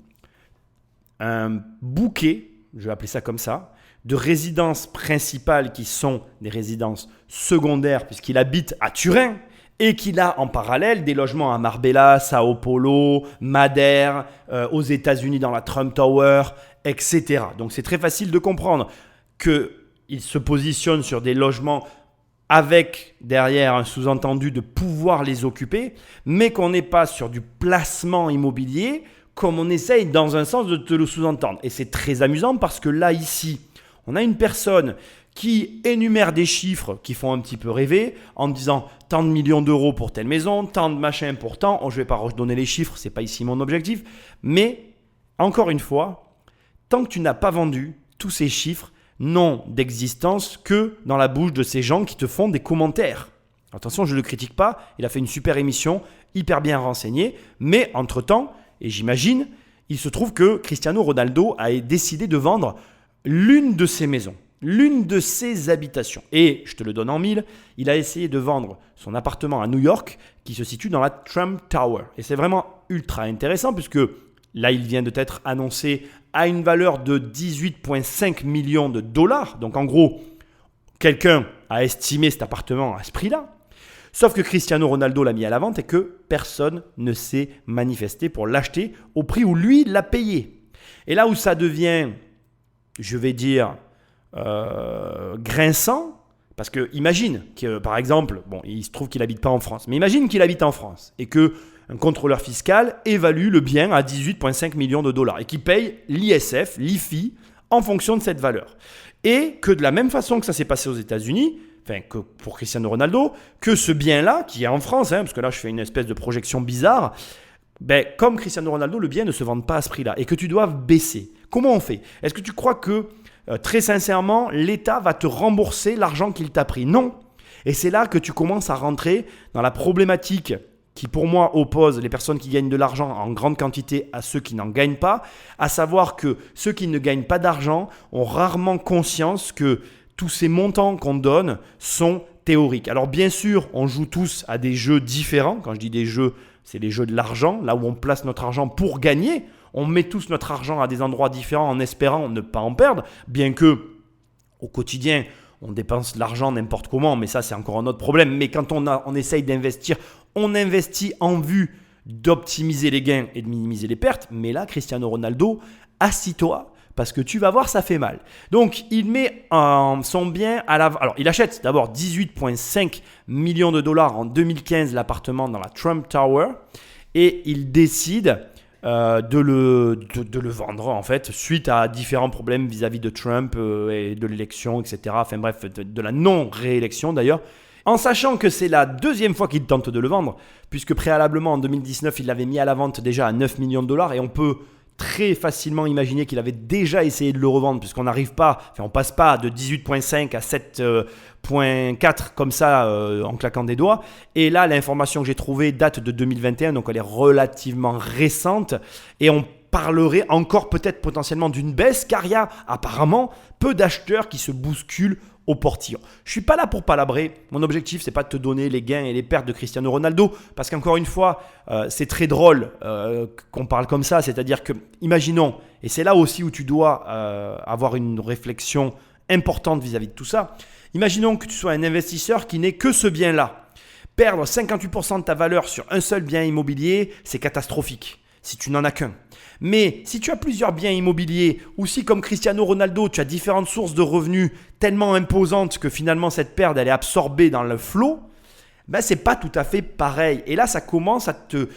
un bouquet, je vais appeler ça comme ça, de résidences principales qui sont des résidences secondaires puisqu'il habite à Turin et qu'il a en parallèle des logements à Marbella, Sao Paulo, Madère, aux États-Unis dans la Trump Tower, etc. Donc c'est très facile de comprendre qu'il se positionne sur des logements avec derrière un sous-entendu de pouvoir les occuper, mais qu'on n'est pas sur du placement immobilier comme on essaye dans un sens de te le sous-entendre. Et c'est très amusant parce que là, ici, on a une personne qui énumère des chiffres qui font un petit peu rêver en disant tant de millions d'euros pour telle maison, tant de machin pour tant. Je ne vais pas redonner les chiffres, ce n'est pas ici mon objectif. Mais encore une fois, tant que tu n'as pas vendu, tous ces chiffres n'ont d'existence que dans la bouche de ces gens qui te font des commentaires. Attention, je ne le critique pas, il a fait une super émission, hyper bien renseignée, mais entre-temps, et j'imagine, il se trouve que Cristiano Ronaldo a décidé de vendre l'une de ses maisons, l'une de ses habitations. Et je te le donne en mille, il a essayé de vendre son appartement à New York qui se situe dans la Trump Tower. Et c'est vraiment ultra intéressant puisque là, il vient de t'être annoncé à une valeur de 18,5 millions de dollars. Donc en gros, quelqu'un a estimé cet appartement à ce prix-là. Sauf que Cristiano Ronaldo l'a mis à la vente et que personne ne s'est manifesté pour l'acheter au prix où lui l'a payé. Et là où ça devient, je vais dire, grinçant, parce que imagine que par exemple, bon, il se trouve qu'il n'habite pas en France, mais imagine qu'il habite en France et qu'un contrôleur fiscal évalue le bien à 18,5 millions de dollars et qu'il paye l'ISF, l'IFI, en fonction de cette valeur. Et que de la même façon que ça s'est passé aux États-Unis, enfin que pour Cristiano Ronaldo, que ce bien-là, qui est en France, parce que là je fais une espèce de projection bizarre, comme Cristiano Ronaldo, le bien ne se vend pas à ce prix-là et que tu dois baisser. Comment on fait ? Est-ce que tu crois que, très sincèrement, l'État va te rembourser l'argent qu'il t'a pris ? Non. Et c'est là que tu commences à rentrer dans la problématique qui pour moi oppose les personnes qui gagnent de l'argent en grande quantité à ceux qui n'en gagnent pas, à savoir que ceux qui ne gagnent pas d'argent ont rarement conscience que tous ces montants qu'on donne sont théoriques. Alors bien sûr, on joue tous à des jeux différents. Quand je dis des jeux, c'est les jeux de l'argent, là où on place notre argent pour gagner. On met tous notre argent à des endroits différents en espérant ne pas en perdre, bien que au quotidien, on dépense l'argent n'importe comment, mais ça c'est encore un autre problème. Mais quand on essaye d'investir, on investit en vue d'optimiser les gains et de minimiser les pertes. Mais là, Cristiano Ronaldo, assis-toi parce que tu vas voir, ça fait mal. Donc, il met son bien à la... Alors, il achète d'abord 18,5 millions de dollars en 2015 l'appartement dans la Trump Tower et il décide de le vendre en fait suite à différents problèmes vis-à-vis de Trump et de l'élection, etc. Enfin bref, de la non-réélection d'ailleurs. En sachant que c'est la deuxième fois qu'il tente de le vendre, puisque préalablement en 2019, il l'avait mis à la vente déjà à 9 millions de dollars et on peut très facilement imaginer qu'il avait déjà essayé de le revendre puisqu'on n'arrive pas, enfin on passe pas de 18,5 à 7,4 comme ça en claquant des doigts. Et là, l'information que j'ai trouvée date de 2021, donc elle est relativement récente et on parlerait encore peut-être potentiellement d'une baisse car il y a apparemment peu d'acheteurs qui se bousculent au portillon. Je ne suis pas là pour palabrer. Mon objectif, c'est pas de te donner les gains et les pertes de Cristiano Ronaldo parce qu'encore une fois, c'est très drôle qu'on parle comme ça. C'est-à-dire que, imaginons, et c'est là aussi où tu dois avoir une réflexion importante vis-à-vis de tout ça. Imaginons que tu sois un investisseur qui n'ait que ce bien-là. Perdre 58% de ta valeur sur un seul bien immobilier, c'est catastrophique si tu n'en as qu'un. Mais si tu as plusieurs biens immobiliers ou si comme Cristiano Ronaldo, tu as différentes sources de revenus tellement imposantes que finalement cette perte elle est absorbée dans le flot, ben c'est pas tout à fait pareil. Et là, ça commence à te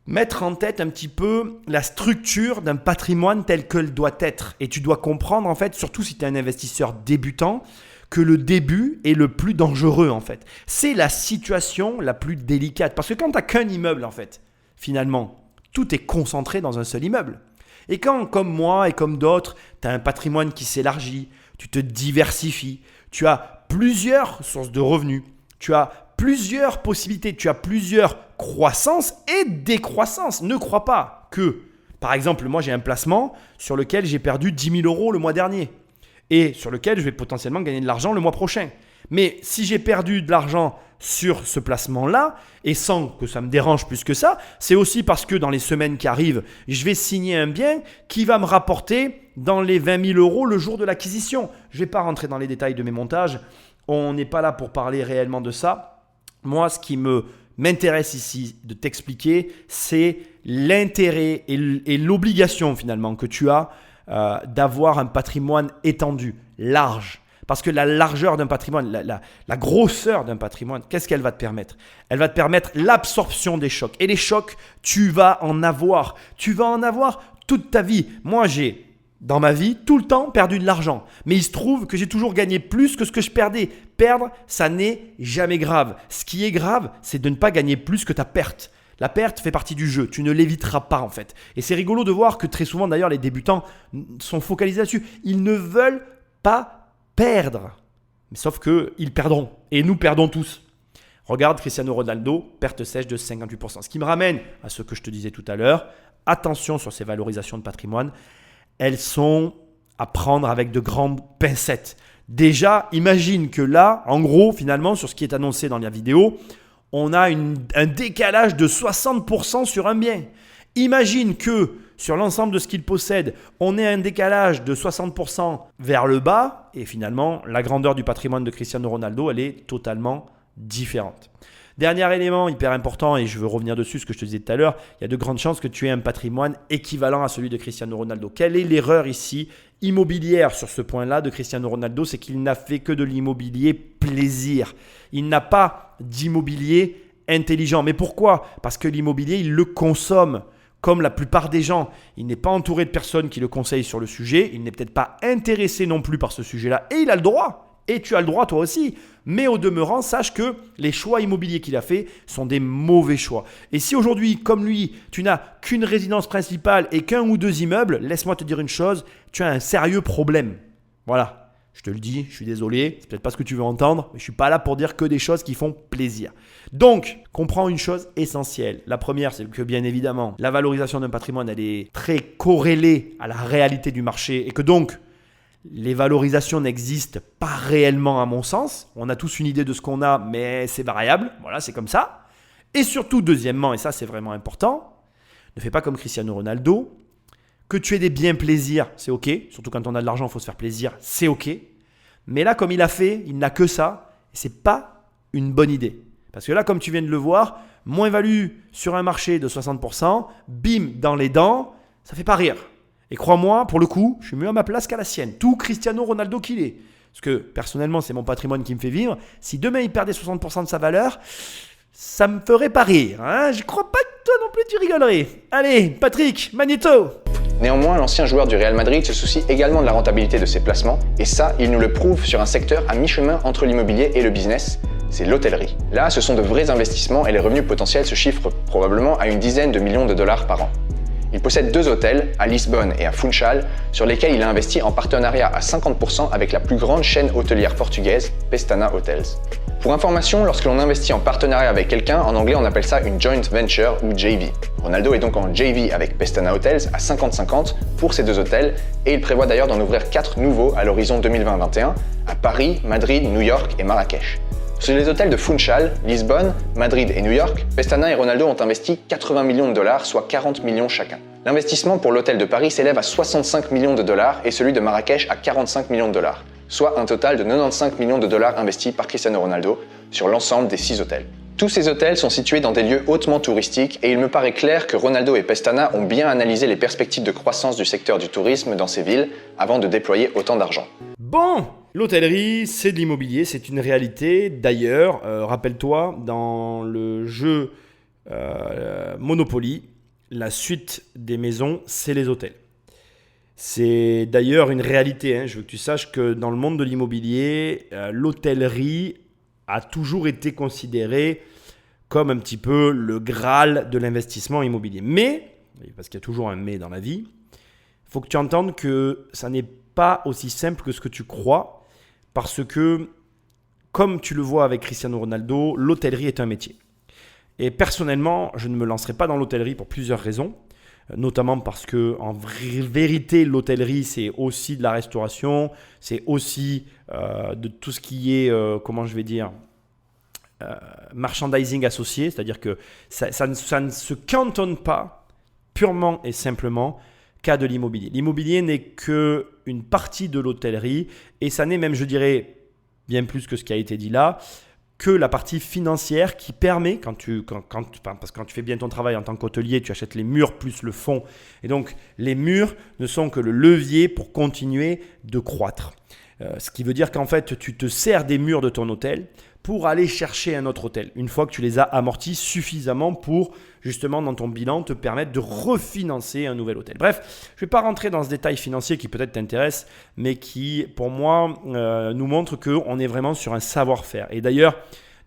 mettre en tête un petit peu la structure d'un patrimoine tel qu'elle doit être. Et tu dois comprendre en fait, surtout si tu es un investisseur débutant, que le début est le plus dangereux en fait. C'est la situation la plus délicate. Parce que quand tu n'as qu'un immeuble en fait, finalement, tout est concentré dans un seul immeuble. Et quand, comme moi et comme d'autres, tu as un patrimoine qui s'élargit, tu te diversifies, tu as plusieurs sources de revenus, tu as plusieurs possibilités, tu as plusieurs croissances et décroissances. Ne crois pas que, par exemple, moi j'ai un placement sur lequel j'ai perdu 10 000 € le mois dernier et sur lequel je vais potentiellement gagner de l'argent le mois prochain. Mais si j'ai perdu de l'argent sur ce placement-là, et sans que ça me dérange plus que ça, c'est aussi parce que dans les semaines qui arrivent, je vais signer un bien qui va me rapporter dans les 20 000 € le jour de l'acquisition. Je ne vais pas rentrer dans les détails de mes montages, on n'est pas là pour parler réellement de ça. Moi, ce qui m'intéresse ici de t'expliquer, c'est l'intérêt et l'obligation finalement que tu as d'avoir un patrimoine étendu, large. Parce que la largeur d'un patrimoine, la grosseur d'un patrimoine, qu'est-ce qu'elle va te permettre? Elle va te permettre l'absorption des chocs. Et les chocs, tu vas en avoir. Tu vas en avoir toute ta vie. Moi, j'ai, dans ma vie, tout le temps perdu de l'argent. Mais il se trouve que j'ai toujours gagné plus que ce que je perdais. Perdre, ça n'est jamais grave. Ce qui est grave, c'est de ne pas gagner plus que ta perte. La perte fait partie du jeu, tu ne l'éviteras pas en fait. Et c'est rigolo de voir que très souvent d'ailleurs les débutants sont focalisés là-dessus. Ils ne veulent pas perdre, sauf qu'ils perdront. Et nous perdons tous. Regarde Cristiano Ronaldo, perte sèche de 58%. Ce qui me ramène à ce que je te disais tout à l'heure. Attention sur ces valorisations de patrimoine. Elles sont à prendre avec de grandes pincettes. Déjà, imagine que là, en gros, finalement, sur ce qui est annoncé dans la vidéo, on a un décalage de 60% sur un bien. Imagine que sur l'ensemble de ce qu'il possède, on ait un décalage de 60% vers le bas et finalement, la grandeur du patrimoine de Cristiano Ronaldo, elle est totalement différente. Dernier élément hyper important, et je veux revenir dessus, ce que je te disais tout à l'heure, il y a de grandes chances que tu aies un patrimoine équivalent à celui de Cristiano Ronaldo. Quelle est l'erreur ici immobilière sur ce point-là de Cristiano Ronaldo? C'est qu'il n'a fait que de l'immobilier plaisir. Il n'a pas d'immobilier intelligent. Mais pourquoi? Parce que l'immobilier, il le consomme. Comme la plupart des gens, il n'est pas entouré de personnes qui le conseillent sur le sujet. Il n'est peut-être pas intéressé non plus par ce sujet-là. Et il a le droit. Et tu as le droit toi aussi. Mais au demeurant, sache que les choix immobiliers qu'il a fait sont des mauvais choix. Et si aujourd'hui, comme lui, tu n'as qu'une résidence principale et qu'un ou deux immeubles, laisse-moi te dire une chose, tu as un sérieux problème. Voilà. Je te le dis, je suis désolé, c'est peut-être pas ce que tu veux entendre, mais je suis pas là pour dire que des choses qui font plaisir. Donc, comprends une chose essentielle. La première, c'est que bien évidemment, la valorisation d'un patrimoine, elle est très corrélée à la réalité du marché et que donc, les valorisations n'existent pas réellement à mon sens. On a tous une idée de ce qu'on a, mais c'est variable. Voilà, c'est comme ça. Et surtout, deuxièmement, et ça c'est vraiment important, ne fais pas comme Cristiano Ronaldo. Que tu aies des biens plaisirs, c'est ok. Surtout quand on a de l'argent, il faut se faire plaisir, c'est ok. Mais là, comme il a fait, il n'a que ça. Et ce n'est pas une bonne idée. Parce que là, comme tu viens de le voir, moins-value sur un marché de 60%, bim, dans les dents, ça ne fait pas rire. Et crois-moi, pour le coup, je suis mieux à ma place qu'à la sienne. Tout Cristiano Ronaldo qu'il est. Parce que personnellement, c'est mon patrimoine qui me fait vivre. Si demain, il perdait 60% de sa valeur, ça me ferait pas rire. Hein, je crois pas que toi non plus tu rigolerais. Allez, Patrick, Magneto. Néanmoins, l'ancien joueur du Real Madrid se soucie également de la rentabilité de ses placements, et ça, il nous le prouve sur un secteur à mi-chemin entre l'immobilier et le business, c'est l'hôtellerie. Là, ce sont de vrais investissements et les revenus potentiels se chiffrent probablement à une dizaine de millions de dollars par an. Il possède 2 hôtels, à Lisbonne et à Funchal, sur lesquels il a investi en partenariat à 50% avec la plus grande chaîne hôtelière portugaise, Pestana Hotels. Pour information, lorsque l'on investit en partenariat avec quelqu'un, en anglais on appelle ça une joint venture ou JV. Ronaldo est donc en JV avec Pestana Hotels à 50-50 pour ces 2 hôtels et il prévoit d'ailleurs d'en ouvrir 4 nouveaux à l'horizon 2020-21 à Paris, Madrid, New York et Marrakech. Sur les hôtels de Funchal, Lisbonne, Madrid et New York, Pestana et Ronaldo ont investi 80 millions de dollars, soit 40 millions chacun. L'investissement pour l'hôtel de Paris s'élève à 65 millions de dollars et celui de Marrakech à 45 millions de dollars, soit un total de 95 millions de dollars investis par Cristiano Ronaldo sur l'ensemble des 6 hôtels. Tous ces hôtels sont situés dans des lieux hautement touristiques et il me paraît clair que Ronaldo et Pestana ont bien analysé les perspectives de croissance du secteur du tourisme dans ces villes avant de déployer autant d'argent. Bon, l'hôtellerie, c'est de l'immobilier, c'est une réalité. D'ailleurs, rappelle-toi, dans le jeu Monopoly, la suite des maisons, c'est les hôtels. C'est d'ailleurs une réalité. Je veux que tu saches que dans le monde de l'immobilier, l'hôtellerie a toujours été considérée comme un petit peu le Graal de l'investissement immobilier. Mais, parce qu'il y a toujours un mais dans la vie, il faut que tu entendes que ça n'est pas aussi simple que ce que tu crois, parce que, comme tu le vois avec Cristiano Ronaldo, l'hôtellerie est un métier. Et personnellement, je ne me lancerai pas dans l'hôtellerie pour plusieurs raisons, notamment parce que en vérité, l'hôtellerie, c'est aussi de la restauration, c'est aussi de tout ce qui est, merchandising associé, c'est-à-dire que ça ne se cantonne pas purement et simplement qu'à de l'immobilier. L'immobilier n'est qu'une partie de l'hôtellerie et ça n'est même, je dirais, bien plus que ce qui a été dit là, que la partie financière qui permet, parce que quand tu fais bien ton travail en tant qu'hôtelier, tu achètes les murs plus le fond. Et donc, les murs ne sont que le levier pour continuer de croître. Ce qui veut dire qu'en fait, tu te sers des murs de ton hôtel pour aller chercher un autre hôtel, une fois que tu les as amortis suffisamment pour, justement, dans ton bilan, te permettre de refinancer un nouvel hôtel. Bref, je ne vais pas rentrer dans ce détail financier qui peut-être t'intéresse, mais qui, pour moi, nous montre qu'on est vraiment sur un savoir-faire. Et d'ailleurs,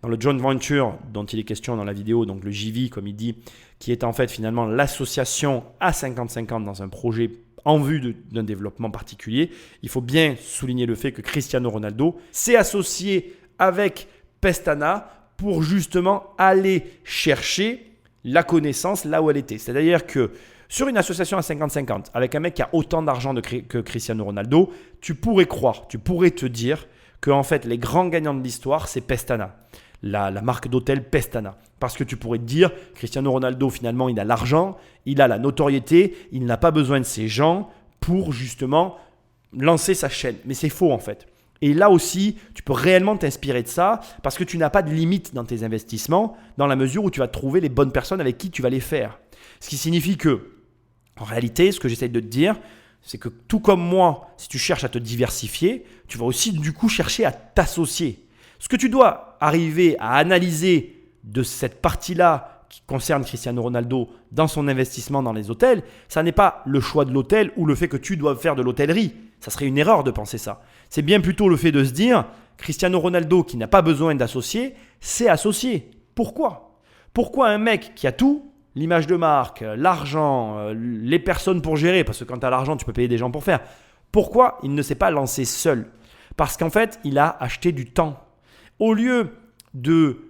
dans le joint venture dont il est question dans la vidéo, donc le JV, comme il dit, qui est en fait finalement l'association à 50-50 dans un projet en vue d'un développement particulier, il faut bien souligner le fait que Cristiano Ronaldo s'est associé avec Pestana pour justement aller chercher la connaissance là où elle était. C'est-à-dire que sur une association à 50-50, avec un mec qui a autant d'argent que Cristiano Ronaldo, tu pourrais te dire que en fait, les grands gagnants de l'histoire, c'est Pestana, la marque d'hôtel Pestana. Parce que tu pourrais te dire, Cristiano Ronaldo, finalement, il a l'argent, il a la notoriété, il n'a pas besoin de ces gens pour justement lancer sa chaîne. Mais c'est faux en fait. Et là aussi, tu peux réellement t'inspirer de ça parce que tu n'as pas de limite dans tes investissements dans la mesure où tu vas trouver les bonnes personnes avec qui tu vas les faire. Ce qui signifie que, en réalité, ce que j'essaie de te dire, c'est que tout comme moi, si tu cherches à te diversifier, tu vas aussi du coup chercher à t'associer. Ce que tu dois arriver à analyser de cette partie-là qui concerne Cristiano Ronaldo dans son investissement dans les hôtels, ça n'est pas le choix de l'hôtel ou le fait que tu dois faire de l'hôtellerie. Ça serait une erreur de penser ça. C'est bien plutôt le fait de se dire Cristiano Ronaldo qui n'a pas besoin d'associer, c'est associé. Pourquoi ? Pourquoi un mec qui a tout, l'image de marque, l'argent, les personnes pour gérer, parce que quand tu as l'argent, tu peux payer des gens pour faire. Pourquoi il ne s'est pas lancé seul ? Parce qu'en fait, il a acheté du temps. Au lieu de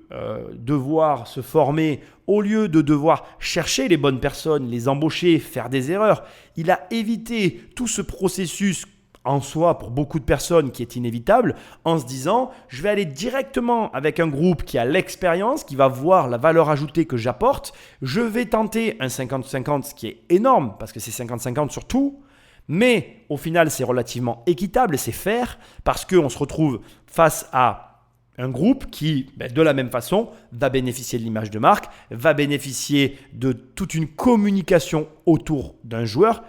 devoir se former, au lieu de devoir chercher les bonnes personnes, les embaucher, faire des erreurs, il a évité tout ce processus en soi pour beaucoup de personnes qui est inévitable en se disant je vais aller directement avec un groupe qui a l'expérience, qui va voir la valeur ajoutée que j'apporte, je vais tenter un 50-50 ce qui est énorme parce que c'est 50-50 sur tout, mais au final c'est relativement équitable et c'est fair parce qu'on se retrouve face à un groupe qui, de la même façon, va bénéficier de l'image de marque, va bénéficier de toute une communication autour d'un joueur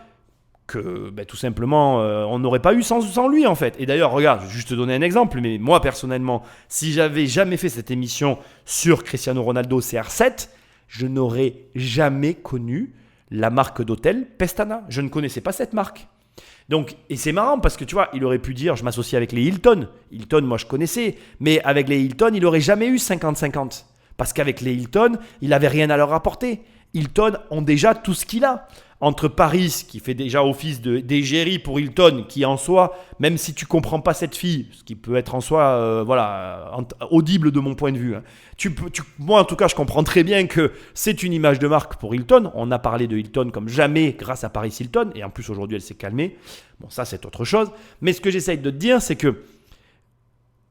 que tout simplement on n'aurait pas eu sans lui en fait. Et d'ailleurs, regarde, je vais juste te donner un exemple, mais moi personnellement, si j'avais jamais fait cette émission sur Cristiano Ronaldo CR7, je n'aurais jamais connu la marque d'hôtel Pestana. Je ne connaissais pas cette marque. Donc, et c'est marrant parce que tu vois, il aurait pu dire je m'associe avec les Hilton. Hilton, moi je connaissais, mais avec les Hilton, il n'aurait jamais eu 50-50. Parce qu'avec les Hilton, il n'avait rien à leur apporter. Hilton ont déjà tout ce qu'il a. Entre Paris, qui fait déjà office d'égérie pour Hilton, qui en soi, même si tu ne comprends pas cette fille, ce qui peut être en soi audible de mon point de vue, hein, moi en tout cas je comprends très bien que c'est une image de marque pour Hilton. On a parlé de Hilton comme jamais grâce à Paris Hilton, et en plus aujourd'hui elle s'est calmée. Bon, ça c'est autre chose. Mais ce que j'essaye de te dire, c'est que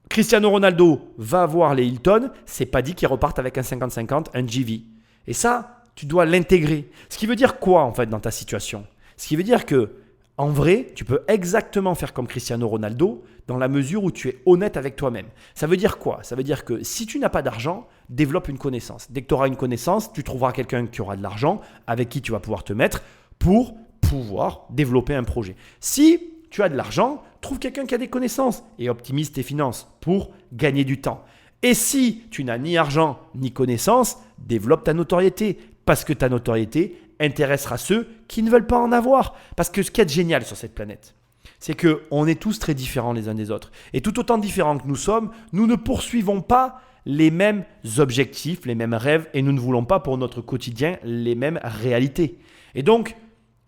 Cristiano Ronaldo va voir les Hilton, c'est pas dit qu'il reparte avec un 50-50, un JV. Et ça, tu dois l'intégrer. Ce qui veut dire quoi en fait dans ta situation ? Ce qui veut dire que En vrai, tu peux exactement faire comme Cristiano Ronaldo dans la mesure où tu es honnête avec toi-même. Ça veut dire quoi? Ça veut dire que si tu n'as pas d'argent, développe une connaissance. Dès que tu auras une connaissance, tu trouveras quelqu'un qui aura de l'argent avec qui tu vas pouvoir te mettre pour pouvoir développer un projet. Si tu as de l'argent, trouve quelqu'un qui a des connaissances et optimise tes finances pour gagner du temps. Et si tu n'as ni argent ni connaissances, développe ta notoriété parce que ta notoriété intéressera ceux qui ne veulent pas en avoir. Parce que ce qui est génial sur cette planète, c'est qu'on est tous très différents les uns des autres. Et tout autant différents que nous sommes, nous ne poursuivons pas les mêmes objectifs, les mêmes rêves et nous ne voulons pas pour notre quotidien les mêmes réalités. Et donc,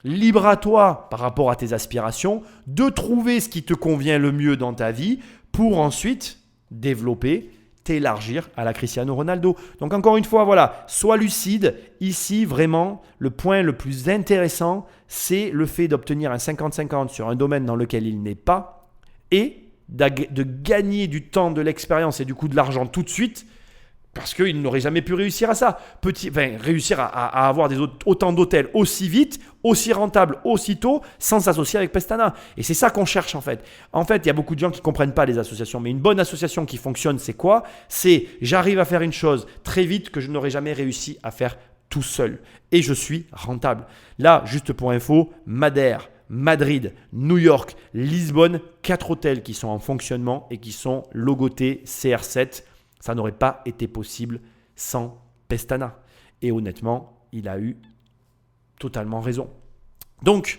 libre à toi par rapport à tes aspirations de trouver ce qui te convient le mieux dans ta vie pour ensuite développer, t'élargir à la Cristiano Ronaldo. Donc encore une fois, voilà, sois lucide. Ici, vraiment, le point le plus intéressant, c'est le fait d'obtenir un 50-50 sur un domaine dans lequel il n'est pas et de gagner du temps, de l'expérience et du coup de l'argent tout de suite parce qu'il n'aurait jamais pu réussir à ça. Réussir à avoir autant d'hôtels aussi vite, aussi rentables, aussitôt, sans s'associer avec Pestana. Et c'est ça qu'on cherche en fait. En fait, il y a beaucoup de gens qui ne comprennent pas les associations. Mais une bonne association qui fonctionne, c'est quoi? C'est j'arrive à faire une chose très vite que je n'aurais jamais réussi à faire tout seul. Et je suis rentable. Là, juste pour info, Madère, Madrid, New York, Lisbonne, 4 hôtels qui sont en fonctionnement et qui sont logotés CR7. Ça n'aurait pas été possible sans Pestana. Et honnêtement, il a eu totalement raison. Donc,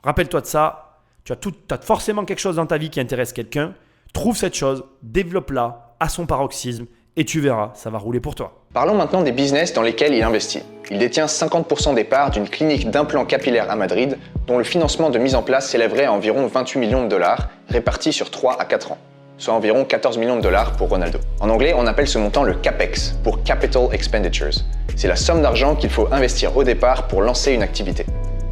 rappelle-toi de ça. Tu as forcément quelque chose dans ta vie qui intéresse quelqu'un. Trouve cette chose, développe-la à son paroxysme et tu verras, ça va rouler pour toi. Parlons maintenant des business dans lesquels il investit. Il détient 50% des parts d'une clinique d'implants capillaires à Madrid, dont le financement de mise en place s'élèverait à environ 28 millions de dollars, répartis sur 3 à 4 ans. Soit environ 14 millions de dollars pour Ronaldo. En anglais, on appelle ce montant le CAPEX, pour Capital Expenditures. C'est la somme d'argent qu'il faut investir au départ pour lancer une activité.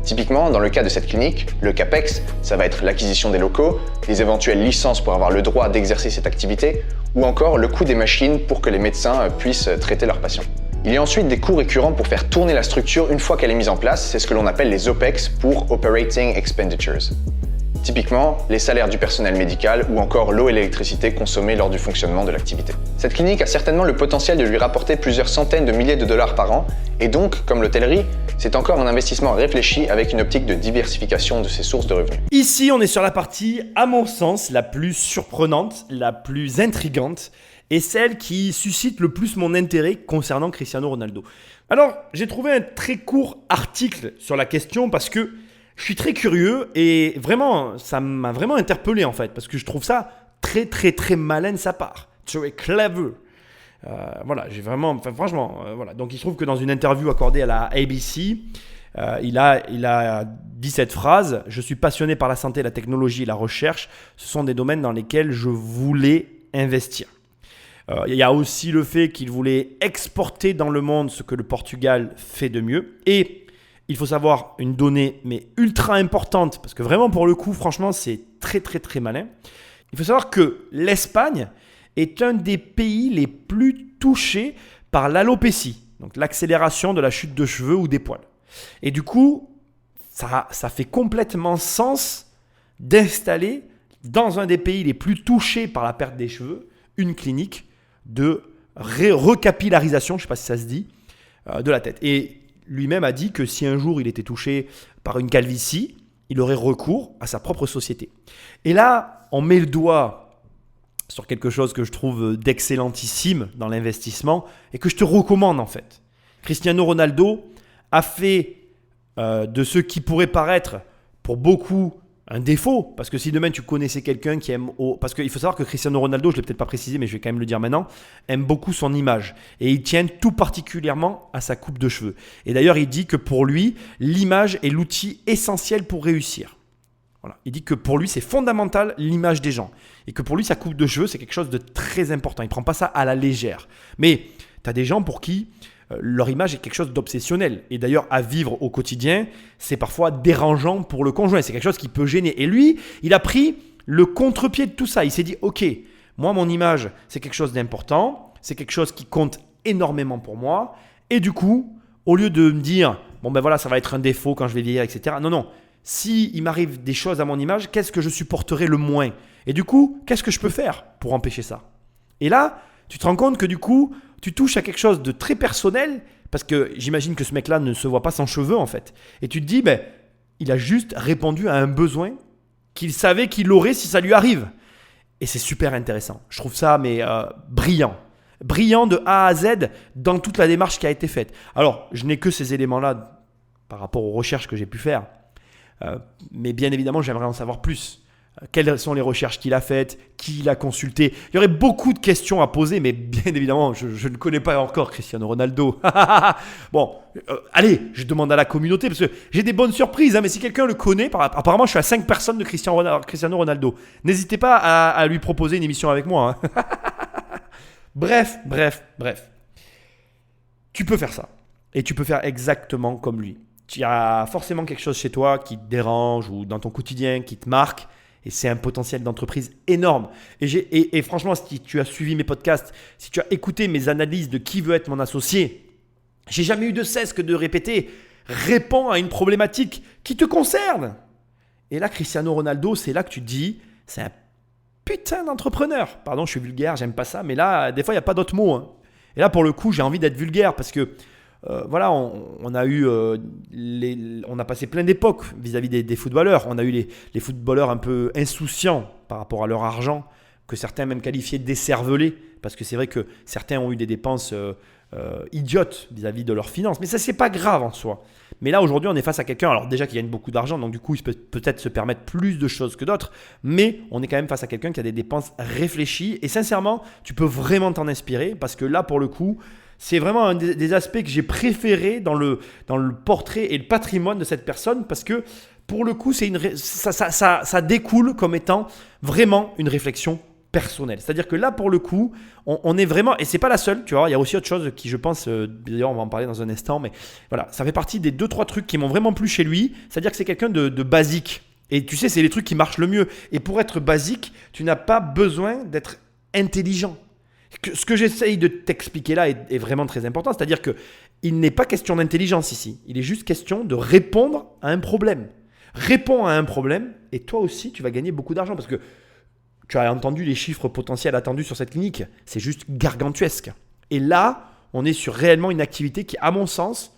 Typiquement, dans le cas de cette clinique, le CAPEX, ça va être l'acquisition des locaux, les éventuelles licences pour avoir le droit d'exercer cette activité, ou encore le coût des machines pour que les médecins puissent traiter leurs patients. Il y a ensuite des coûts récurrents pour faire tourner la structure une fois qu'elle est mise en place, c'est ce que l'on appelle les OPEX pour Operating Expenditures. Typiquement, les salaires du personnel médical ou encore l'eau et l'électricité consommées lors du fonctionnement de l'activité. Cette clinique a certainement le potentiel de lui rapporter plusieurs centaines de milliers de dollars par an et donc, comme l'hôtellerie, c'est encore un investissement réfléchi avec une optique de diversification de ses sources de revenus. Ici, on est sur la partie, à mon sens, la plus surprenante, la plus intrigante et celle qui suscite le plus mon intérêt concernant Cristiano Ronaldo. Alors, j'ai trouvé un très court article sur la question parce que je suis très curieux et vraiment, ça m'a vraiment interpellé en fait parce que je trouve ça très très très malin de sa part, très clever. Voilà, j'ai vraiment, franchement, voilà. Donc il se trouve que dans une interview accordée à la ABC, il a dit cette phrase: je suis passionné par la santé, la technologie et la recherche. Ce sont des domaines dans lesquels je voulais investir. Il y a aussi le fait qu'il voulait exporter dans le monde ce que le Portugal fait de mieux et il faut savoir une donnée mais ultra importante parce que vraiment pour le coup, franchement, c'est très très très malin. Il faut savoir que l'Espagne est un des pays les plus touchés par l'alopécie, donc l'accélération de la chute de cheveux ou des poils. Et du coup, ça fait complètement sens d'installer dans un des pays les plus touchés par la perte des cheveux une clinique de recapillarisation, je ne sais pas si ça se dit, de la tête. Et lui-même a dit que si un jour il était touché par une calvitie, il aurait recours à sa propre société. Et là, on met le doigt sur quelque chose que je trouve d'excellentissime dans l'investissement et que je te recommande en fait. Cristiano Ronaldo a fait de ce qui pourrait paraître pour beaucoup un défaut, parce que si demain tu connaissais quelqu'un qui aime... Parce qu'il faut savoir que Cristiano Ronaldo, je ne l'ai peut-être pas précisé, mais je vais quand même le dire maintenant, aime beaucoup son image. Et il tient tout particulièrement à sa coupe de cheveux. Et d'ailleurs, il dit que pour lui, l'image est l'outil essentiel pour réussir. Voilà. Il dit que pour lui, c'est fondamental l'image des gens. Et que pour lui, sa coupe de cheveux, c'est quelque chose de très important. Il ne prend pas ça à la légère. Mais tu as des gens pour qui... leur image est quelque chose d'obsessionnel. Et d'ailleurs, à vivre au quotidien, c'est parfois dérangeant pour le conjoint. C'est quelque chose qui peut gêner. Et lui, il a pris le contre-pied de tout ça. Il s'est dit, ok, moi, mon image, c'est quelque chose d'important. C'est quelque chose qui compte énormément pour moi. Et du coup, au lieu de me dire, bon ben voilà, ça va être un défaut quand je vais vieillir, etc. Non, s'il m'arrive des choses à mon image, qu'est-ce que je supporterai le moins? Et du coup, qu'est-ce que je peux faire pour empêcher ça? Et là, tu te rends compte que du coup, tu touches à quelque chose de très personnel parce que j'imagine que ce mec-là ne se voit pas sans cheveux en fait. Et tu te dis, il a juste répondu à un besoin qu'il savait qu'il aurait si ça lui arrive. Et c'est super intéressant. Je trouve ça brillant. Brillant de A à Z dans toute la démarche qui a été faite. Alors, je n'ai que ces éléments-là par rapport aux recherches que j'ai pu faire. Mais bien évidemment, j'aimerais en savoir plus. Quelles sont les recherches qu'il a faites? Qui l'a consulté? Il y aurait beaucoup de questions à poser, mais bien évidemment, je ne connais pas encore Cristiano Ronaldo. Bon, allez, je demande à la communauté parce que j'ai des bonnes surprises. Mais si quelqu'un le connaît, apparemment, je suis à 5 personnes de Cristiano Ronaldo. N'hésitez pas à lui proposer une émission avec moi. Bref. Tu peux faire ça. Et tu peux faire exactement comme lui. Tu as forcément quelque chose chez toi qui te dérange ou dans ton quotidien qui te marque. Et c'est un potentiel d'entreprise énorme. Et franchement, si tu as suivi mes podcasts, si tu as écouté mes analyses de qui veut être mon associé, j'ai jamais eu de cesse que de répéter « réponds à une problématique qui te concerne ». Et là, Cristiano Ronaldo, c'est là que tu te dis « c'est un putain d'entrepreneur ». Pardon, je suis vulgaire, j'aime pas ça, mais là, des fois, il n'y a pas d'autres mots. Et là, pour le coup, j'ai envie d'être vulgaire parce que voilà, on a passé plein d'époques vis-à-vis des footballeurs. On a eu les footballeurs un peu insouciants par rapport à leur argent, que certains même qualifiaient d'écervelés, parce que c'est vrai que certains ont eu des dépenses idiotes vis-à-vis de leurs finances. Mais ça, c'est pas grave en soi. Mais là, aujourd'hui, on est face à quelqu'un, alors déjà qui gagne beaucoup d'argent, donc du coup, il peut peut-être se permettre plus de choses que d'autres, mais on est quand même face à quelqu'un qui a des dépenses réfléchies. Et sincèrement, tu peux vraiment t'en inspirer, parce que là, pour le coup, c'est vraiment un des aspects que j'ai préféré dans le portrait et le patrimoine de cette personne parce que pour le coup, ça découle comme étant vraiment une réflexion personnelle. C'est-à-dire que là, pour le coup, on est vraiment, et c'est pas la seule, tu vois, il y a aussi autre chose qui, je pense, d'ailleurs, on va en parler dans un instant, mais voilà, ça fait partie des 2-3 trucs qui m'ont vraiment plu chez lui. C'est-à-dire que c'est quelqu'un de basique. Et tu sais, c'est les trucs qui marchent le mieux. Et pour être basique, tu n'as pas besoin d'être intelligent. Ce que j'essaye de t'expliquer là est vraiment très important. C'est-à-dire qu'il n'est pas question d'intelligence ici. Il est juste question de répondre à un problème. Réponds à un problème et toi aussi, tu vas gagner beaucoup d'argent. Parce que tu as entendu les chiffres potentiels attendus sur cette clinique. C'est juste gargantuesque. Et là, on est sur réellement une activité qui, à mon sens,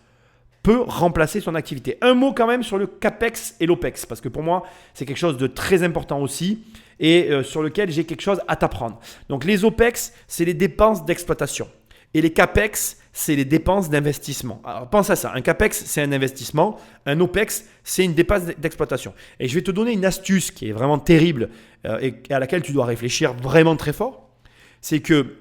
peut remplacer son activité. Un mot quand même sur le CAPEX et l'OPEX. Parce que pour moi, c'est quelque chose de très important aussi. Et sur lequel j'ai quelque chose à t'apprendre. Donc les OPEX, c'est les dépenses d'exploitation. Et les CAPEX, c'est les dépenses d'investissement. Alors pense à ça, un CAPEX, c'est un investissement. Un OPEX, c'est une dépense d'exploitation. Et je vais te donner une astuce qui est vraiment terrible et à laquelle tu dois réfléchir vraiment très fort. C'est que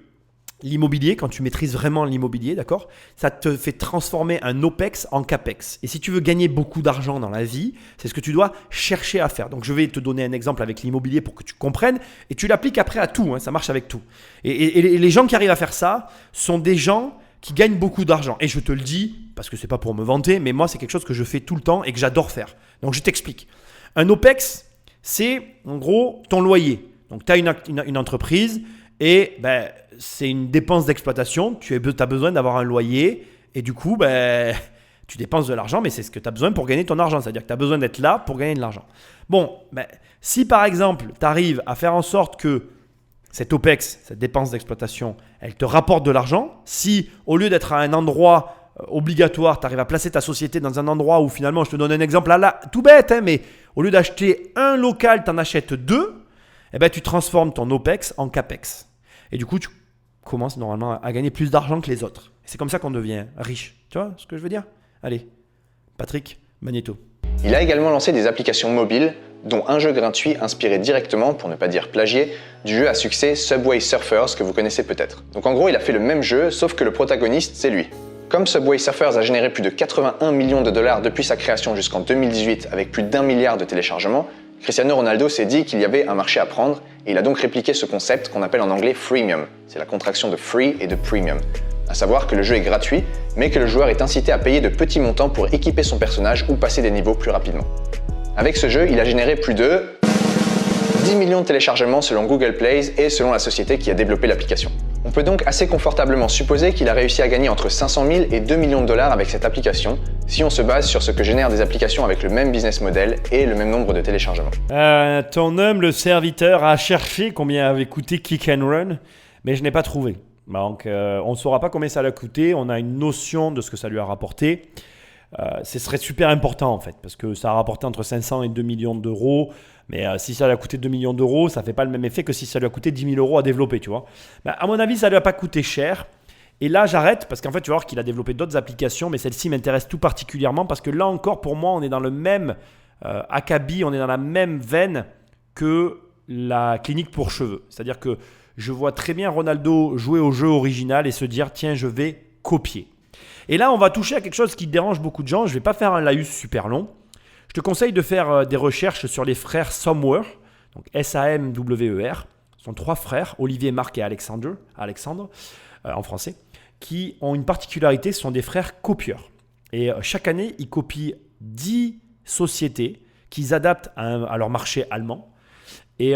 l'immobilier, quand tu maîtrises vraiment l'immobilier, d'accord, ça te fait transformer un OPEX en CAPEX. Et si tu veux gagner beaucoup d'argent dans la vie, c'est ce que tu dois chercher à faire. Donc, je vais te donner un exemple avec l'immobilier pour que tu comprennes et tu l'appliques après à tout. Ça marche avec tout. Et les gens qui arrivent à faire ça sont des gens qui gagnent beaucoup d'argent. Et je te le dis, parce que ce n'est pas pour me vanter, mais moi, c'est quelque chose que je fais tout le temps et que j'adore faire. Donc, je t'explique. Un OPEX, c'est en gros ton loyer. Donc, tu as une entreprise et c'est une dépense d'exploitation. Tu as besoin d'avoir un loyer et du coup, tu dépenses de l'argent, mais c'est ce que tu as besoin pour gagner ton argent. C'est-à-dire que tu as besoin d'être là pour gagner de l'argent. Bon, si par exemple, tu arrives à faire en sorte que cette OPEX, cette dépense d'exploitation, elle te rapporte de l'argent, si au lieu d'être à un endroit obligatoire, tu arrives à placer ta société dans un endroit où finalement, je te donne un exemple là, tout bête, mais au lieu d'acheter un local, tu en achètes 2, tu transformes ton OPEX en CAPEX. Et du coup, tu commences normalement à gagner plus d'argent que les autres. Et c'est comme ça qu'on devient riche. Tu vois ce que je veux dire? Allez, Patrick Magnéto. Il a également lancé des applications mobiles, dont un jeu gratuit inspiré directement, pour ne pas dire plagié, du jeu à succès Subway Surfers que vous connaissez peut-être. Donc en gros, il a fait le même jeu, sauf que le protagoniste, c'est lui. Comme Subway Surfers a généré plus de 81 millions de dollars depuis sa création jusqu'en 2018 avec plus d'1 milliard de téléchargements, Cristiano Ronaldo s'est dit qu'il y avait un marché à prendre et il a donc répliqué ce concept qu'on appelle en anglais freemium. C'est la contraction de free et de premium. À savoir que le jeu est gratuit, mais que le joueur est incité à payer de petits montants pour équiper son personnage ou passer des niveaux plus rapidement. Avec ce jeu, il a généré plus de 10 millions de téléchargements selon Google Play et selon la société qui a développé l'application. On peut donc assez confortablement supposer qu'il a réussi à gagner entre 500 000 et 2 millions de dollars avec cette application, si on se base sur ce que génèrent des applications avec le même business model et le même nombre de téléchargements. Ton humble serviteur a cherché combien avait coûté Kick and Run, mais je n'ai pas trouvé. Donc, on ne saura pas combien ça lui a coûté, on a une notion de ce que ça lui a rapporté. Ce serait super important en fait, parce que ça a rapporté entre 500 et 2 millions d'euros. Mais si ça lui a coûté 2 millions d'euros, ça ne fait pas le même effet que si ça lui a coûté 10 000 euros à développer, tu vois. Mais à mon avis, ça ne lui a pas coûté cher. Et là, j'arrête parce qu'en fait, tu vas voir qu'il a développé d'autres applications, mais celle-ci m'intéresse tout particulièrement parce que là encore, pour moi, on est dans le même acabit, on est dans la même veine que la clinique pour cheveux. C'est-à-dire que je vois très bien Ronaldo jouer au jeu original et se dire, tiens, je vais copier. Et là, on va toucher à quelque chose qui dérange beaucoup de gens. Je ne vais pas faire un laïus super long. Je te conseille de faire des recherches sur les frères Somwer, donc S-A-M-W-E-R. Ce sont 3 frères, Olivier, Marc et Alexandre en français, qui ont une particularité, ce sont des frères copieurs. Et chaque année, ils copient 10 sociétés qu'ils adaptent à leur marché allemand et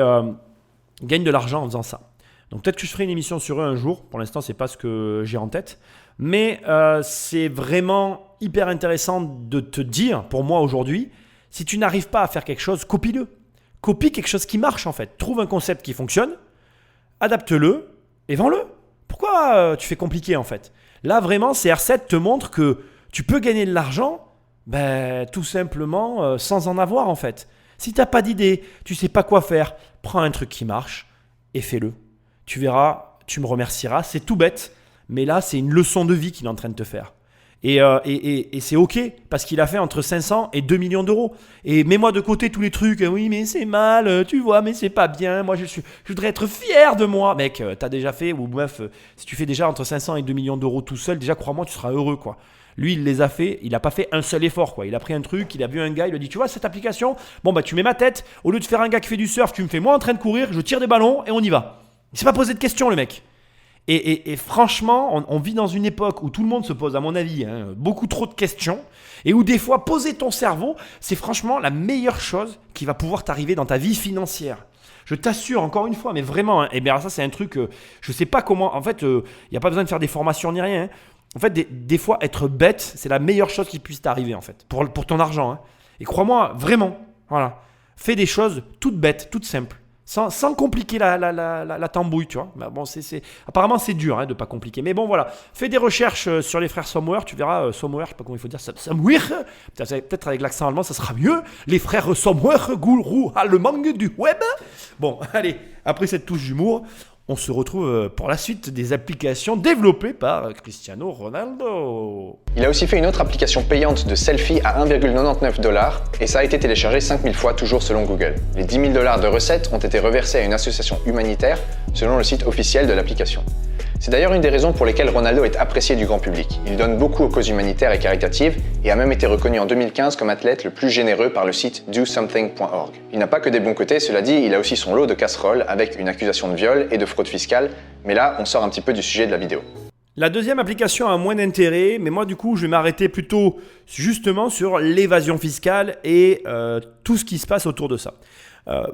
gagnent de l'argent en faisant ça. Donc peut-être que je ferai une émission sur eux un jour. Pour l'instant, ce n'est pas ce que j'ai en tête. Mais c'est vraiment hyper intéressant de te dire, pour moi aujourd'hui, si tu n'arrives pas à faire quelque chose, copie-le. Copie quelque chose qui marche en fait. Trouve un concept qui fonctionne, adapte-le et vends-le. Pourquoi tu fais compliqué en fait? Là vraiment, CR7 te montre que tu peux gagner de l'argent tout simplement sans en avoir en fait. Si tu n'as pas d'idée, tu ne sais pas quoi faire, prends un truc qui marche et fais-le. Tu verras, tu me remercieras, c'est tout bête. Mais là, c'est une leçon de vie qu'il est en train de te faire. Et c'est OK, parce qu'il a fait entre 500 et 2 millions d'euros. Et mets-moi de côté tous les trucs. Oui, mais c'est mal, tu vois, mais c'est pas bien. Moi, je voudrais être fier de moi. Mec, t'as déjà fait, ou bref, si tu fais déjà entre 500 et 2 millions d'euros tout seul, déjà, crois-moi, tu seras heureux, quoi. Lui, il les a fait, il n'a pas fait un seul effort, quoi. Il a pris un truc, il a vu un gars, il lui a dit, tu vois, cette application, bon, tu mets ma tête, au lieu de faire un gars qui fait du surf, tu me fais moi en train de courir, je tire des ballons et on y va. Il s'est pas posé de questions, le mec. Et franchement, on vit dans une époque où tout le monde se pose, à mon avis, beaucoup trop de questions et où des fois, poser ton cerveau, c'est franchement la meilleure chose qui va pouvoir t'arriver dans ta vie financière. Je t'assure, encore une fois, mais vraiment, et bien ça, c'est un truc, je ne sais pas comment, en fait, il n'y a pas besoin de faire des formations ni rien. En fait, des fois, être bête, c'est la meilleure chose qui puisse t'arriver, en fait, pour ton argent. Et crois-moi, vraiment, voilà, fais des choses toutes bêtes, toutes simples. Sans compliquer la tambouille, tu vois. Bon, apparemment, c'est dur de ne pas compliquer. Mais bon, voilà. Fais des recherches sur les frères Somwer. Tu verras, Somwer, je ne sais pas comment il faut dire. Somwer. Peut-être avec l'accent allemand, ça sera mieux. Les frères Somwer, gourou allemand du web. Bon, allez, après cette touche d'humour, on se retrouve pour la suite des applications développées par Cristiano Ronaldo. Il a aussi fait une autre application payante de selfie à 1,99 $ et ça a été téléchargé 5000 fois toujours selon Google. Les 10 000 $ de recettes ont été reversés à une association humanitaire selon le site officiel de l'application. C'est d'ailleurs une des raisons pour lesquelles Ronaldo est apprécié du grand public. Il donne beaucoup aux causes humanitaires et caritatives et a même été reconnu en 2015 comme athlète le plus généreux par le site dosomething.org. Il n'a pas que des bons côtés, cela dit, il a aussi son lot de casseroles avec une accusation de viol et de fraude fiscale, mais là, on sort un petit peu du sujet de la vidéo. La deuxième application a moins d'intérêt, mais moi du coup je vais m'arrêter plutôt justement sur l'évasion fiscale et tout ce qui se passe autour de ça.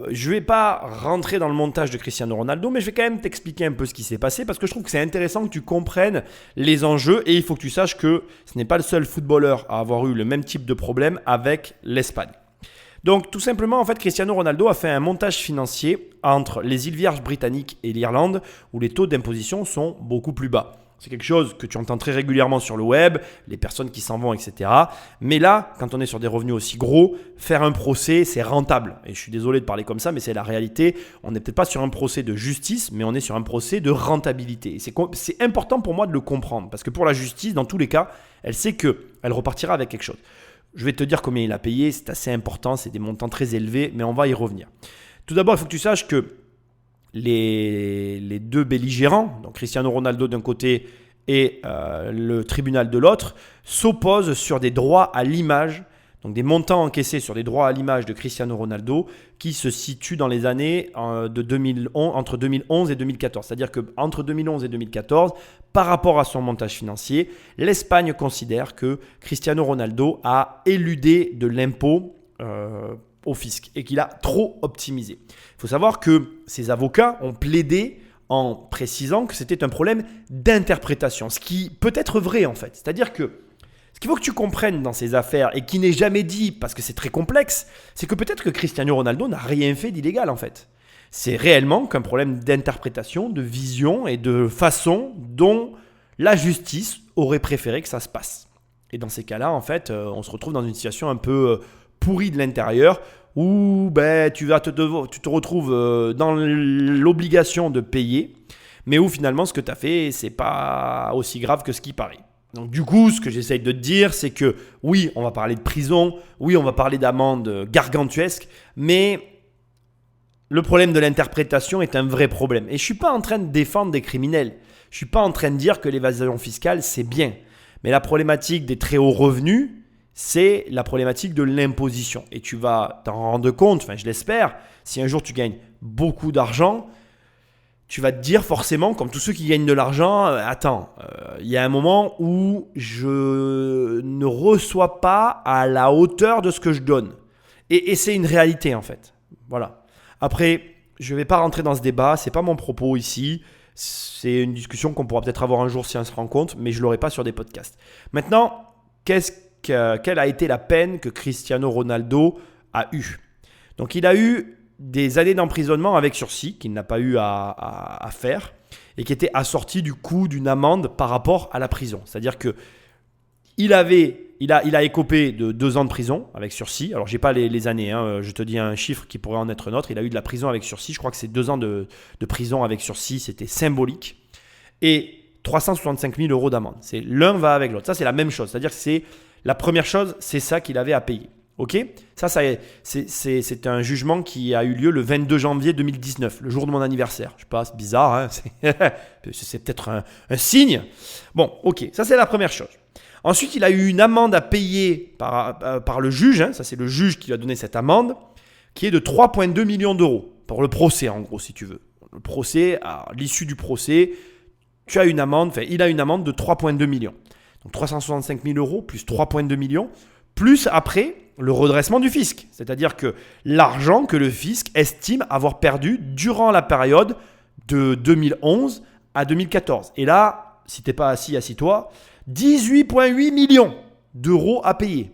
Je ne vais pas rentrer dans le montage de Cristiano Ronaldo, mais je vais quand même t'expliquer un peu ce qui s'est passé parce que je trouve que c'est intéressant que tu comprennes les enjeux et il faut que tu saches que ce n'est pas le seul footballeur à avoir eu le même type de problème avec l'Espagne. Donc tout simplement, en fait, Cristiano Ronaldo a fait un montage financier entre les îles Vierges britanniques et l'Irlande où les taux d'imposition sont beaucoup plus bas. C'est quelque chose que tu entends très régulièrement sur le web, les personnes qui s'en vont, etc. Mais là, quand on est sur des revenus aussi gros, faire un procès, c'est rentable. Et je suis désolé de parler comme ça, mais c'est la réalité. On n'est peut-être pas sur un procès de justice, mais on est sur un procès de rentabilité. Et c'est important pour moi de le comprendre, parce que pour la justice, dans tous les cas, elle sait qu'elle repartira avec quelque chose. Je vais te dire combien il a payé, c'est assez important, c'est des montants très élevés, mais on va y revenir. Tout d'abord, il faut que tu saches que les deux belligérants, donc Cristiano Ronaldo d'un côté et le tribunal de l'autre, s'opposent sur des droits à l'image, donc des montants encaissés sur des droits à l'image de Cristiano Ronaldo qui se situent dans les années entre 2011 et 2014. C'est-à-dire qu'entre 2011 et 2014, par rapport à son montage financier, l'Espagne considère que Cristiano Ronaldo a éludé de l'impôt au fisc et qu'il a trop optimisé. Il faut savoir que ses avocats ont plaidé en précisant que c'était un problème d'interprétation, ce qui peut être vrai en fait. C'est-à-dire que ce qu'il faut que tu comprennes dans ces affaires et qui n'est jamais dit parce que c'est très complexe, c'est que peut-être que Cristiano Ronaldo n'a rien fait d'illégal en fait. C'est réellement qu'un problème d'interprétation, de vision et de façon dont la justice aurait préféré que ça se passe. Et dans ces cas-là, en fait, on se retrouve dans une situation un peu pourrie de l'intérieur où tu te retrouves dans l'obligation de payer, mais où finalement ce que tu as fait, c'est pas aussi grave que ce qui paraît. Donc du coup, ce que j'essaye de te dire, c'est que oui, on va parler de prison, oui, on va parler d'amende gargantuesque, mais le problème de l'interprétation est un vrai problème. Et je ne suis pas en train de défendre des criminels. Je ne suis pas en train de dire que l'évasion fiscale, c'est bien. Mais la problématique des très hauts revenus, c'est la problématique de l'imposition. Et tu vas t'en rendre compte, enfin je l'espère, si un jour tu gagnes beaucoup d'argent, tu vas te dire forcément, comme tous ceux qui gagnent de l'argent, attends, il y a un moment où je ne reçois pas à la hauteur de ce que je donne. Et c'est une réalité en fait. Voilà. Après, je ne vais pas rentrer dans ce débat, ce n'est pas mon propos ici. C'est une discussion qu'on pourra peut-être avoir un jour si on se rend compte, mais je ne l'aurai pas sur des podcasts. Maintenant, quelle a été la peine que Cristiano Ronaldo a eue? Donc, il a eu des années d'emprisonnement avec sursis qu'il n'a pas eu à faire et qui était assorti du coût d'une amende par rapport à la prison. C'est-à-dire qu'il a écopé de 2 ans de prison avec sursis. Alors, je n'ai pas les années, je te dis un chiffre qui pourrait en être un autre. Il a eu de la prison avec sursis. Je crois que c'est 2 ans de prison avec sursis. C'était symbolique. Et 365 000 € d'amende. L'un va avec l'autre. Ça, c'est la même chose. C'est-à-dire que c'est la première chose, c'est ça qu'il avait à payer. Ok ? Ça c'est un jugement qui a eu lieu le 22 janvier 2019, le jour de mon anniversaire. Je sais pas, c'est bizarre, hein. C'est peut-être un signe. Bon, ok, ça c'est la première chose. Ensuite, il a eu une amende à payer par le juge, hein. Ça c'est le juge qui lui a donné cette amende, qui est de 3,2 millions d'euros pour le procès en gros si tu veux. Le procès, à l'issue du procès, il a une amende de 3,2 millions. Donc 365 000 € plus 3,2 millions, plus après le redressement du fisc. C'est-à-dire que l'argent que le fisc estime avoir perdu durant la période de 2011 à 2014. Et là, si tu n'es pas assis, assis-toi, 18,8 millions d'euros à payer.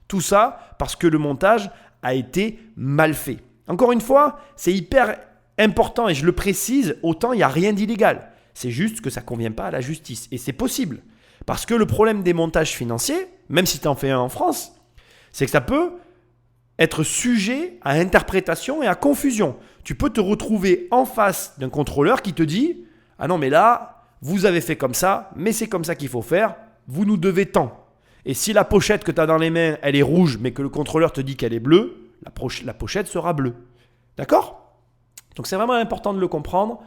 Tout ça parce que le montage a été mal fait. Encore une fois, c'est hyper important et je le précise, autant il n'y a rien d'illégal. C'est juste que ça ne convient pas à la justice. Et c'est possible. Parce que le problème des montages financiers, même si tu en fais un en France, c'est que ça peut être sujet à interprétation et à confusion. Tu peux te retrouver en face d'un contrôleur qui te dit « Ah non, mais là, vous avez fait comme ça, mais c'est comme ça qu'il faut faire, vous nous devez tant. » Et si la pochette que tu as dans les mains, elle est rouge, mais que le contrôleur te dit qu'elle est bleue, la pochette sera bleue. D'accord ? Donc c'est vraiment important de le comprendre,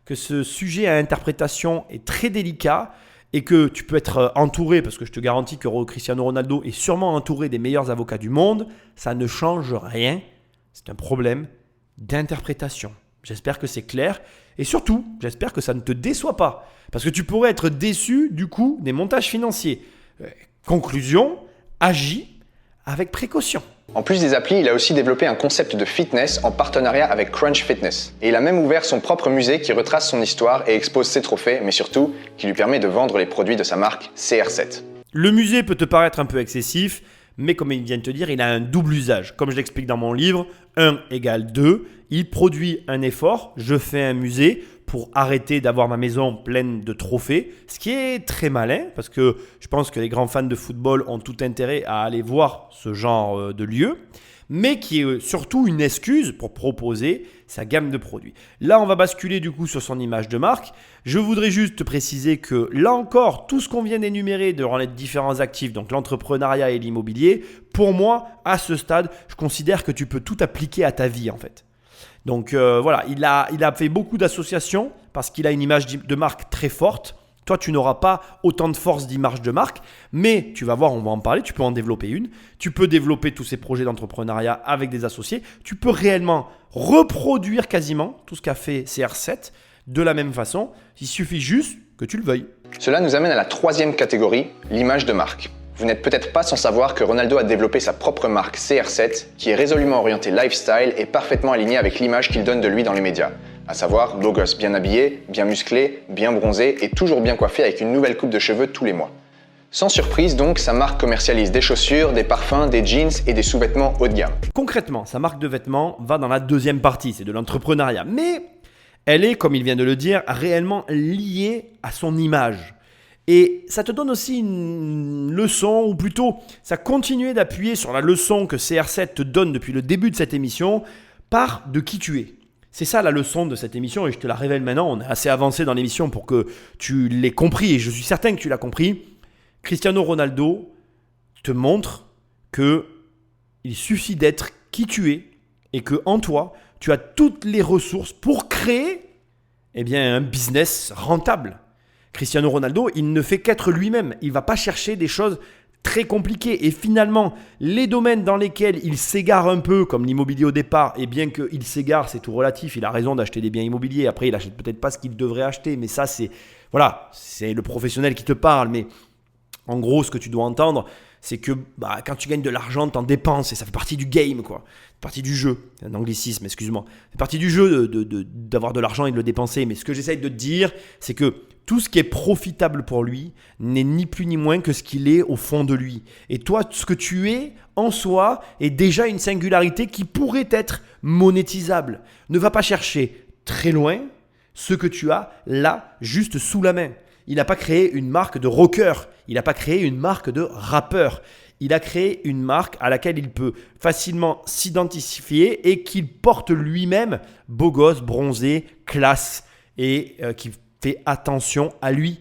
que ce sujet à interprétation est très délicat et que tu peux être entouré, parce que je te garantis que Cristiano Ronaldo est sûrement entouré des meilleurs avocats du monde, ça ne change rien. C'est un problème d'interprétation. J'espère que c'est clair et surtout, j'espère que ça ne te déçoit pas parce que tu pourrais être déçu du coût des montages financiers. Conclusion, agis avec précaution. En plus des applis, il a aussi développé un concept de fitness en partenariat avec Crunch Fitness. Et il a même ouvert son propre musée qui retrace son histoire et expose ses trophées, mais surtout, qui lui permet de vendre les produits de sa marque CR7. Le musée peut te paraître un peu excessif, mais comme il vient de te dire, il a un double usage. Comme je l'explique dans mon livre, 1 égale 2. Il produit un effort, je fais un musée pour arrêter d'avoir ma maison pleine de trophées, ce qui est très malin parce que je pense que les grands fans de football ont tout intérêt à aller voir ce genre de lieu, mais qui est surtout une excuse pour proposer sa gamme de produits. Là, on va basculer du coup sur son image de marque. Je voudrais juste te préciser que là encore, tout ce qu'on vient d'énumérer dans les différents actifs, donc l'entrepreneuriat et l'immobilier, pour moi, à ce stade, je considère que tu peux tout appliquer à ta vie en fait. Donc voilà, il a fait beaucoup d'associations parce qu'il a une image de marque très forte. Toi, tu n'auras pas autant de force d'image de marque, mais tu vas voir, on va en parler, tu peux en développer une. Tu peux développer tous ces projets d'entrepreneuriat avec des associés. Tu peux réellement reproduire quasiment tout ce qu'a fait CR7 de la même façon. Il suffit juste que tu le veuilles. Cela nous amène à la 3e catégorie, l'image de marque. Vous n'êtes peut-être pas sans savoir que Ronaldo a développé sa propre marque CR7 qui est résolument orientée lifestyle et parfaitement alignée avec l'image qu'il donne de lui dans les médias. À savoir, beau gosse bien habillé, bien musclé, bien bronzé et toujours bien coiffé avec une nouvelle coupe de cheveux tous les mois. Sans surprise donc, sa marque commercialise des chaussures, des parfums, des jeans et des sous-vêtements haut de gamme. Concrètement, sa marque de vêtements va dans la deuxième partie, c'est de l'entrepreneuriat. Mais elle est, comme il vient de le dire, réellement liée à son image. Et ça te donne aussi une leçon, ou plutôt, ça continue d'appuyer sur la leçon que CR7 te donne depuis le début de cette émission, par de qui tu es. C'est ça la leçon de cette émission et je te la révèle maintenant, on est assez avancé dans l'émission pour que tu l'aies compris et je suis certain que tu l'as compris. Cristiano Ronaldo te montre que il suffit d'être qui tu es et que en toi, tu as toutes les ressources pour créer un business rentable. Cristiano Ronaldo, il ne fait qu'être lui-même. Il ne va pas chercher des choses très compliquées. Et finalement, les domaines dans lesquels il s'égare un peu, comme l'immobilier au départ, et bien qu'il s'égare, c'est tout relatif. Il a raison d'acheter des biens immobiliers. Après, il n'achète peut-être pas ce qu'il devrait acheter. Mais ça, c'est le professionnel qui te parle. Mais en gros, ce que tu dois entendre, c'est que quand tu gagnes de l'argent, tu en dépenses et ça fait partie du game, quoi. C'est partie du jeu. C'est un anglicisme, excuse-moi. C'est partie du jeu d'avoir de l'argent et de le dépenser. Mais ce que j'essaye de te dire, c'est que tout ce qui est profitable pour lui n'est ni plus ni moins que ce qu'il est au fond de lui. Et toi, ce que tu es en soi est déjà une singularité qui pourrait être monétisable. Ne va pas chercher très loin ce que tu as là, juste sous la main. Il n'a pas créé une marque de rocker. Il n'a pas créé une marque de rappeur. Il a créé une marque à laquelle il peut facilement s'identifier et qu'il porte lui-même, beau gosse, bronzé, classe et qui fait attention à lui.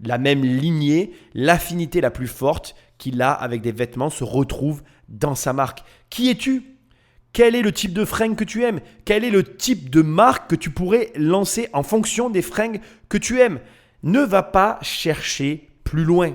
La même lignée, l'affinité la plus forte qu'il a avec des vêtements se retrouve dans sa marque. Qui es-tu ? Quel est le type de fringues que tu aimes ? Quel est le type de marque que tu pourrais lancer en fonction des fringues que tu aimes ? Ne va pas chercher plus loin.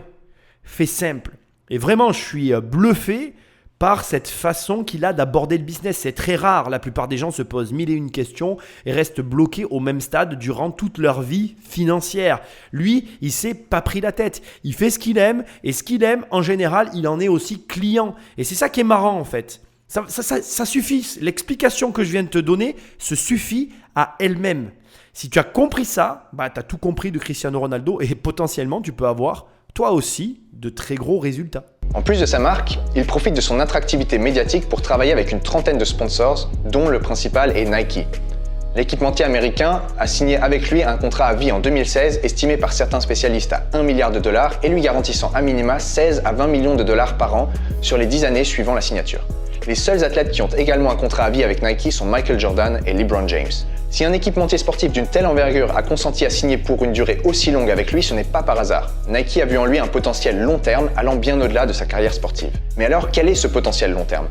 Fais simple. Et vraiment, je suis bluffé par cette façon qu'il a d'aborder le business. C'est très rare. La plupart des gens se posent 1001 questions et restent bloqués au même stade durant toute leur vie financière. Lui, il ne s'est pas pris la tête. Il fait ce qu'il aime et ce qu'il aime, en général, il en est aussi client. Et c'est ça qui est marrant en fait. Ça suffit. L'explication que je viens de te donner se suffit à elle-même. Si tu as compris ça, tu as tout compris de Cristiano Ronaldo et potentiellement, tu peux avoir toi aussi de très gros résultats. En plus de sa marque, il profite de son attractivité médiatique pour travailler avec une trentaine de sponsors, dont le principal est Nike. L'équipementier américain a signé avec lui un contrat à vie en 2016 estimé par certains spécialistes à 1 milliard de dollars et lui garantissant à minima 16 à 20 millions de dollars par an sur les 10 années suivant la signature. Les seuls athlètes qui ont également un contrat à vie avec Nike sont Michael Jordan et LeBron James. Si un équipementier sportif d'une telle envergure a consenti à signer pour une durée aussi longue avec lui, ce n'est pas par hasard. Nike a vu en lui un potentiel long terme allant bien au-delà de sa carrière sportive. Mais alors, quel est ce potentiel long terme ?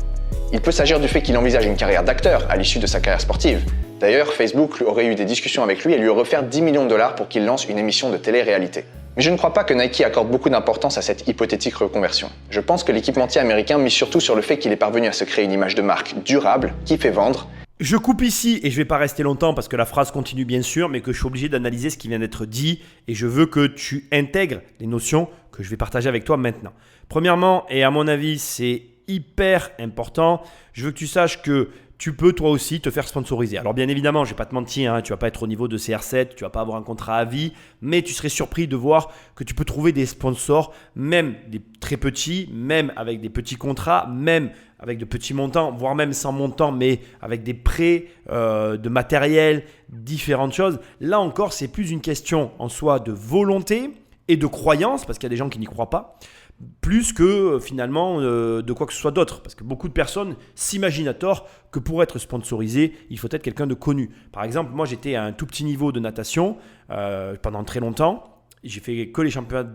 Il peut s'agir du fait qu'il envisage une carrière d'acteur à l'issue de sa carrière sportive. D'ailleurs, Facebook aurait eu des discussions avec lui et lui aurait offert 10 millions de dollars pour qu'il lance une émission de télé-réalité. Mais je ne crois pas que Nike accorde beaucoup d'importance à cette hypothétique reconversion. Je pense que l'équipementier américain mise surtout sur le fait qu'il est parvenu à se créer une image de marque durable, qui fait vendre. Je coupe ici et je ne vais pas rester longtemps parce que la phrase continue bien sûr, mais que je suis obligé d'analyser ce qui vient d'être dit et je veux que tu intègres les notions que je vais partager avec toi maintenant. Premièrement, et à mon avis c'est hyper important, je veux que tu saches que tu peux toi aussi te faire sponsoriser. Alors bien évidemment, je ne vais pas te mentir, tu ne vas pas être au niveau de CR7, tu ne vas pas avoir un contrat à vie, mais tu serais surpris de voir que tu peux trouver des sponsors, même des très petits, même avec des petits contrats, même avec de petits montants, voire même sans montant, mais avec des prêts de matériel, différentes choses. Là encore, c'est plus une question en soi de volonté et de croyance, parce qu'il y a des gens qui n'y croient pas, plus que finalement de quoi que ce soit d'autre. Parce que beaucoup de personnes s'imaginent à tort que pour être sponsorisé, il faut être quelqu'un de connu. Par exemple, moi j'étais à un tout petit niveau de natation pendant très longtemps. J'ai fait que les championnats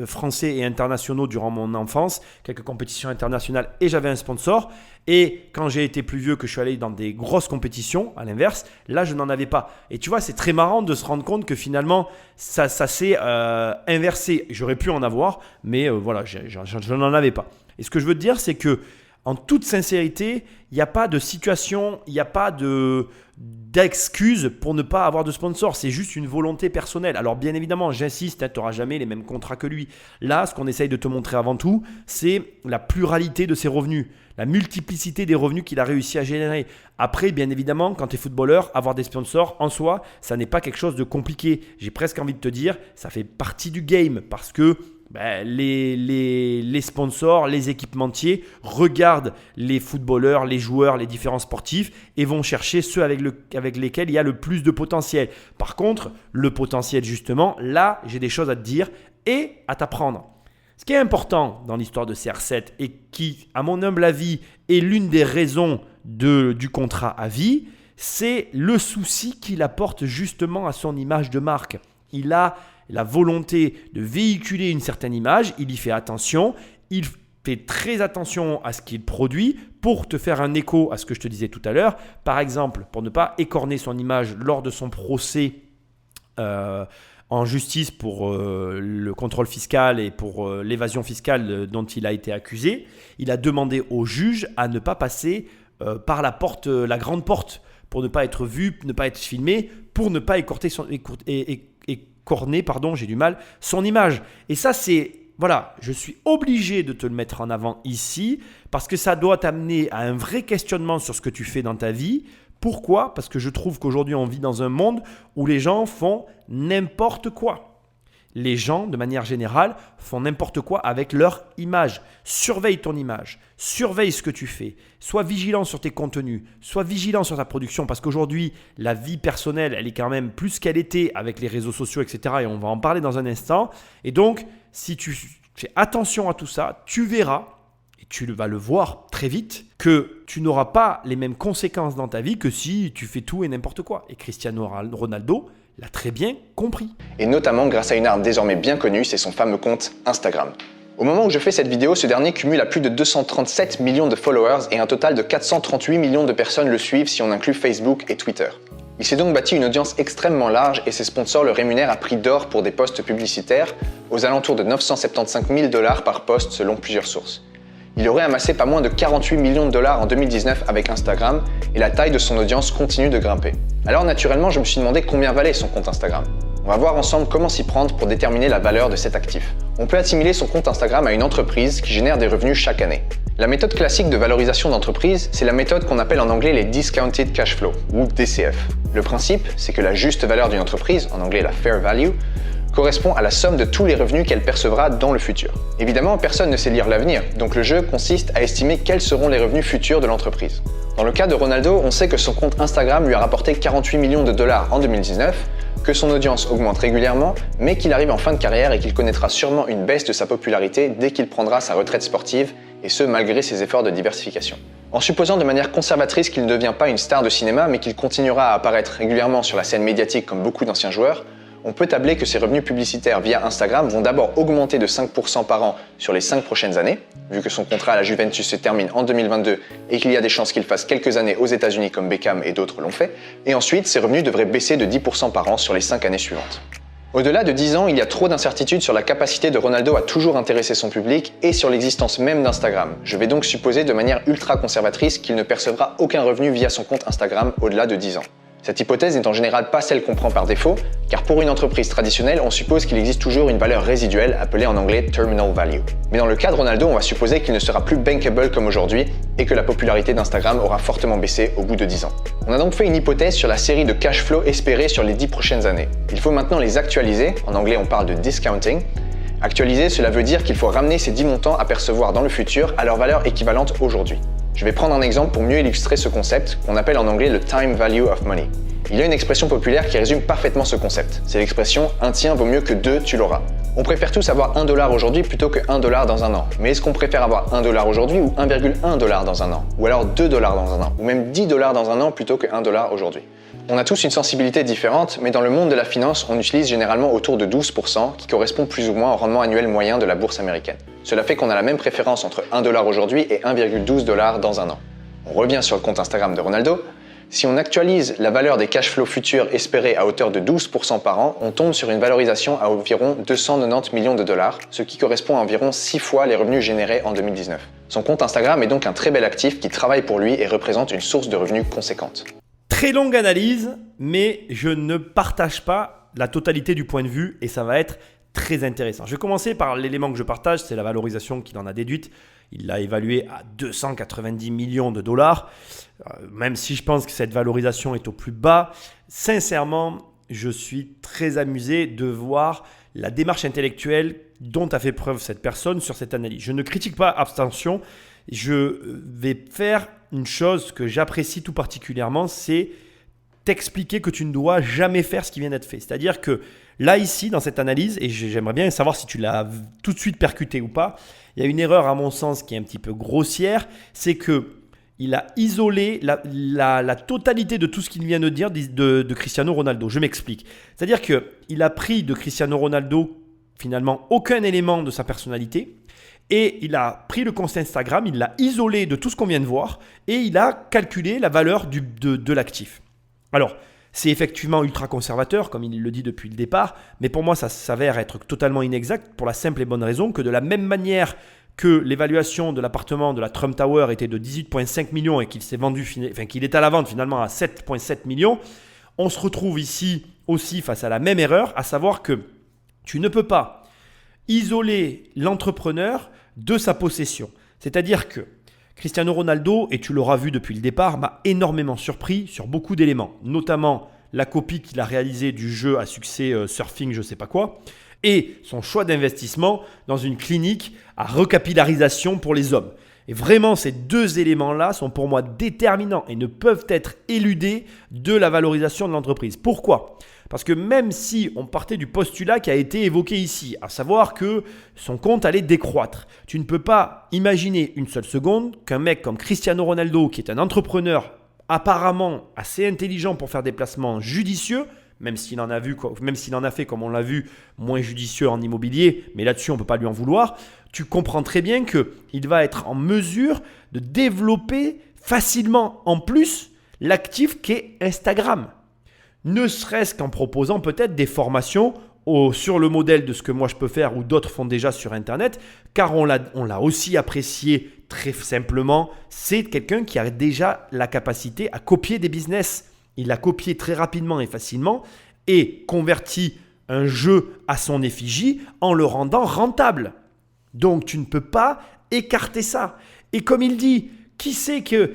français et internationaux durant mon enfance, quelques compétitions internationales et j'avais un sponsor. Et quand j'ai été plus vieux, que je suis allé dans des grosses compétitions, à l'inverse, là je n'en avais pas. Et tu vois, c'est très marrant de se rendre compte que finalement, ça s'est inversé. J'aurais pu en avoir, mais voilà, je n'en avais pas. Et ce que je veux te dire, c'est que en toute sincérité, il n'y a pas de situation, il n'y a pas d'excuse pour ne pas avoir de sponsor. C'est juste une volonté personnelle. Alors bien évidemment, j'insiste, tu n'auras jamais les mêmes contrats que lui. Là, ce qu'on essaye de te montrer avant tout, c'est la pluralité de ses revenus, la multiplicité des revenus qu'il a réussi à générer. Après, bien évidemment, quand tu es footballeur, avoir des sponsors, en soi, ça n'est pas quelque chose de compliqué. J'ai presque envie de te dire, ça fait partie du game parce que les sponsors, les équipementiers regardent les footballeurs, les joueurs, les différents sportifs et vont chercher ceux avec lesquels il y a le plus de potentiel. Par contre, le potentiel justement, là, j'ai des choses à te dire et à t'apprendre. Ce qui est important dans l'histoire de CR7 et qui, à mon humble avis, est l'une des raisons du contrat à vie, c'est le souci qu'il apporte justement à son image de marque. Il a la volonté de véhiculer une certaine image, il y fait attention, il fait très attention à ce qu'il produit pour te faire un écho à ce que je te disais tout à l'heure. Par exemple, pour ne pas écorner son image lors de son procès en justice pour le contrôle fiscal et pour l'évasion fiscale dont il a été accusé, il a demandé au juge à ne pas passer par la grande porte pour ne pas être vu, ne pas être filmé, pour ne pas écorner son image. Et ça, je suis obligé de te le mettre en avant ici parce que ça doit t'amener à un vrai questionnement sur ce que tu fais dans ta vie. Pourquoi ? Parce que je trouve qu'aujourd'hui, on vit dans un monde où les gens font n'importe quoi. Les gens, de manière générale, font n'importe quoi avec leur image. Surveille ton image, surveille ce que tu fais. Sois vigilant sur tes contenus, sois vigilant sur ta production parce qu'aujourd'hui, la vie personnelle, elle est quand même plus qu'elle était avec les réseaux sociaux, etc. Et on va en parler dans un instant. Et donc, si tu fais attention à tout ça, tu verras, et tu vas le voir très vite, que tu n'auras pas les mêmes conséquences dans ta vie que si tu fais tout et n'importe quoi. Et Cristiano Ronaldo l'a très bien compris. Et notamment grâce à une arme désormais bien connue, c'est son fameux compte Instagram. Au moment où je fais cette vidéo, ce dernier cumule à plus de 237 millions de followers et un total de 438 millions de personnes le suivent si on inclut Facebook et Twitter. Il s'est donc bâti une audience extrêmement large et ses sponsors le rémunèrent à prix d'or pour des posts publicitaires aux alentours de 975 000 $ par post selon plusieurs sources. Il aurait amassé pas moins de 48 millions de $ en 2019 avec Instagram et la taille de son audience continue de grimper. Alors naturellement, je me suis demandé combien valait son compte Instagram. On va voir ensemble comment s'y prendre pour déterminer la valeur de cet actif. On peut assimiler son compte Instagram à une entreprise qui génère des revenus chaque année. La méthode classique de valorisation d'entreprise, c'est la méthode qu'on appelle en anglais les Discounted Cash Flow, ou DCF. Le principe, c'est que la juste valeur d'une entreprise, en anglais la Fair Value, correspond à la somme de tous les revenus qu'elle percevra dans le futur. Évidemment, personne ne sait lire l'avenir, donc le jeu consiste à estimer quels seront les revenus futurs de l'entreprise. Dans le cas de Ronaldo, on sait que son compte Instagram lui a rapporté 48 millions de $ en 2019, que son audience augmente régulièrement, mais qu'il arrive en fin de carrière et qu'il connaîtra sûrement une baisse de sa popularité dès qu'il prendra sa retraite sportive, et ce malgré ses efforts de diversification. En supposant de manière conservatrice qu'il ne devient pas une star de cinéma, mais qu'il continuera à apparaître régulièrement sur la scène médiatique comme beaucoup d'anciens joueurs, on peut tabler que ses revenus publicitaires via Instagram vont d'abord augmenter de 5% par an sur les 5 prochaines années, vu que son contrat à la Juventus se termine en 2022 et qu'il y a des chances qu'il fasse quelques années aux États-Unis comme Beckham et d'autres l'ont fait, et ensuite ses revenus devraient baisser de 10% par an sur les 5 années suivantes. Au-delà de 10 ans, il y a trop d'incertitudes sur la capacité de Ronaldo à toujours intéresser son public et sur l'existence même d'Instagram. Je vais donc supposer de manière ultra conservatrice qu'il ne percevra aucun revenu via son compte Instagram au-delà de 10 ans. Cette hypothèse n'est en général pas celle qu'on prend par défaut, car pour une entreprise traditionnelle, on suppose qu'il existe toujours une valeur résiduelle appelée en anglais terminal value. Mais dans le cas de Ronaldo, on va supposer qu'il ne sera plus bankable comme aujourd'hui et que la popularité d'Instagram aura fortement baissé au bout de 10 ans. On a donc fait une hypothèse sur la série de cash flow espérés sur les 10 prochaines années. Il faut maintenant les actualiser, en anglais on parle de discounting. Actualiser, cela veut dire qu'il faut ramener ces 10 montants à percevoir dans le futur à leur valeur équivalente aujourd'hui. Je vais prendre un exemple pour mieux illustrer ce concept qu'on appelle en anglais le time value of money. Il y a une expression populaire qui résume parfaitement ce concept. C'est l'expression « un tien vaut mieux que deux, tu l'auras ». On préfère tous avoir $1 aujourd'hui plutôt que $1 dans un an. Mais est-ce qu'on préfère avoir $1 aujourd'hui ou 1,1 $ dans un an? Ou alors $2 dans un an? Ou même $10 dans un an plutôt que $1 aujourd'hui? On a tous une sensibilité différente, mais dans le monde de la finance, on utilise généralement autour de 12%, qui correspond plus ou moins au rendement annuel moyen de la bourse américaine. Cela fait qu'on a la même préférence entre $1 aujourd'hui et 1,12 $ dans un an. On revient sur le compte Instagram de Ronaldo. Si on actualise la valeur des cash flows futurs espérés à hauteur de 12% par an, on tombe sur une valorisation à environ 290 millions de dollars, ce qui correspond à environ 6 fois les revenus générés en 2019. Son compte Instagram est donc un très bel actif qui travaille pour lui et représente une source de revenus conséquente. Très longue analyse, mais je ne partage pas la totalité du point de vue et ça va être très intéressant. Je vais commencer par l'élément que je partage, c'est la valorisation qu'il en a déduite. Il l'a évalué à 290 millions de dollars. Même si je pense que cette valorisation est au plus bas, sincèrement, je suis très amusé de voir la démarche intellectuelle dont a fait preuve cette personne sur cette analyse. Je ne critique pas, abstention. Je vais faire une chose que j'apprécie tout particulièrement, c'est t'expliquer que tu ne dois jamais faire ce qui vient d'être fait. C'est-à-dire que là, ici, dans cette analyse, et j'aimerais bien savoir si tu l'as tout de suite percuté ou pas, il y a une erreur à mon sens qui est un petit peu grossière, c'est qu'il a isolé la totalité de tout ce qu'il vient de dire de Cristiano Ronaldo. Je m'explique. C'est-à-dire qu'il a pris de Cristiano Ronaldo finalement aucun élément de sa personnalité et il a pris le compte Instagram, il l'a isolé de tout ce qu'on vient de voir et il a calculé la valeur de l'actif. Alors, c'est effectivement ultra conservateur, comme il le dit depuis le départ, mais pour moi, ça s'avère être totalement inexact pour la simple et bonne raison que de la même manière que l'évaluation de l'appartement de la Trump Tower était de 18,5 millions et qu'il s'est vendu, qu'il est à la vente finalement à 7,7 millions, on se retrouve ici aussi face à la même erreur, à savoir que tu ne peux pas isoler l'entrepreneur de sa possession. C'est-à-dire que Cristiano Ronaldo, et tu l'auras vu depuis le départ, m'a énormément surpris sur beaucoup d'éléments, notamment la copie qu'il a réalisée du jeu à succès surfing je ne sais pas quoi, et son choix d'investissement dans une clinique à recapillarisation pour les hommes. Et vraiment, ces deux éléments-là sont pour moi déterminants et ne peuvent être éludés de la valorisation de l'entreprise. Pourquoi ? Parce que même si on partait du postulat qui a été évoqué ici, à savoir que son compte allait décroître, tu ne peux pas imaginer une seule seconde qu'un mec comme Cristiano Ronaldo, qui est un entrepreneur apparemment assez intelligent pour faire des placements judicieux, même s'il en a fait, comme on l'a vu, moins judicieux en immobilier, mais là-dessus on ne peut pas lui en vouloir, tu comprends très bien qu'il va être en mesure de développer facilement en plus l'actif qu'est Instagram. Ne serait-ce qu'en proposant peut-être des formations sur le modèle de ce que moi je peux faire ou d'autres font déjà sur Internet, car on l'a aussi apprécié très simplement, c'est quelqu'un qui a déjà la capacité à copier des business. Il l'a copié très rapidement et facilement et converti un jeu à son effigie en le rendant rentable. Donc tu ne peux pas écarter ça. Et comme il dit, qui sait que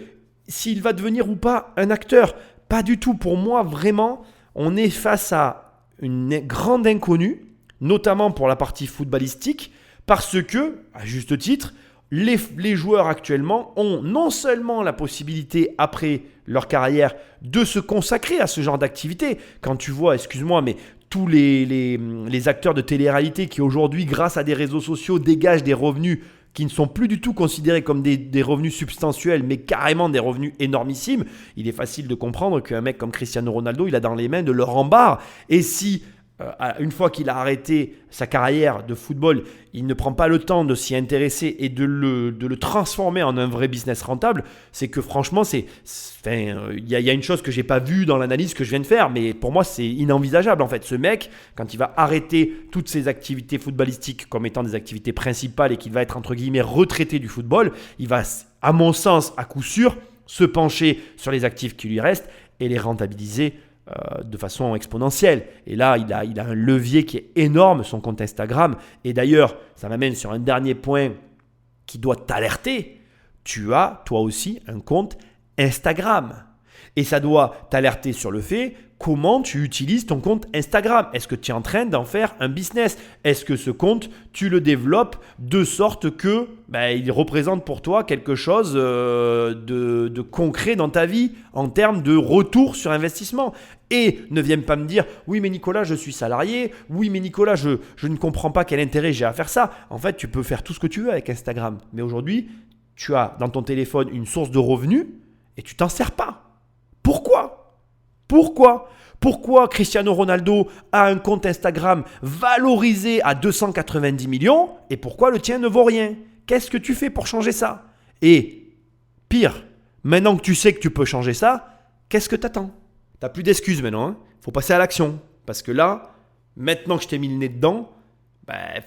s'il va devenir ou pas un acteur ? Pas du tout. Pour moi, vraiment, on est face à une grande inconnue, notamment pour la partie footballistique, parce que, à juste titre, les joueurs actuellement ont non seulement la possibilité, après leur carrière, de se consacrer à ce genre d'activité. Quand tu vois, excuse-moi, mais tous les acteurs de télé-réalité qui aujourd'hui, grâce à des réseaux sociaux, dégagent des revenus qui ne sont plus du tout considérés comme des revenus substantiels, mais carrément des revenus énormissimes, il est facile de comprendre qu'un mec comme Cristiano Ronaldo, il a dans les mains de l'or en barre. Et si, une fois qu'il a arrêté sa carrière de football, il ne prend pas le temps de s'y intéresser et de le transformer en un vrai business rentable, c'est que franchement, il y a une chose que je n'ai pas vue dans l'analyse que je viens de faire, mais pour moi, c'est inenvisageable en fait. Ce mec, quand il va arrêter toutes ses activités footballistiques comme étant des activités principales et qu'il va être entre guillemets retraité du football, il va, à mon sens, à coup sûr, se pencher sur les actifs qui lui restent et les rentabiliser de façon exponentielle. Et là, il a un levier qui est énorme, son compte Instagram. Et d'ailleurs, ça m'amène sur un dernier point qui doit t'alerter. Tu as, toi aussi, un compte Instagram. Et ça doit t'alerter sur le fait comment tu utilises ton compte Instagram. Est-ce que tu es en train d'en faire un business ? Est-ce que ce compte, tu le développes de sorte que il représente pour toi quelque chose de concret dans ta vie en termes de retour sur investissement ? Et ne viens pas me dire « Oui, mais Nicolas, je suis salarié. Oui, mais Nicolas, je ne comprends pas quel intérêt j'ai à faire ça. » En fait, tu peux faire tout ce que tu veux avec Instagram. Mais aujourd'hui, tu as dans ton téléphone une source de revenus et tu t'en sers pas. Pourquoi Cristiano Ronaldo a un compte Instagram valorisé à 290 millions et pourquoi le tien ne vaut rien ? Qu'est-ce que tu fais pour changer ça ? Et pire, maintenant que tu sais que tu peux changer ça, qu'est-ce que t'attends? T'as plus d'excuses maintenant, hein. Faut passer à l'action. Parce que là, maintenant que je t'ai mis le nez dedans,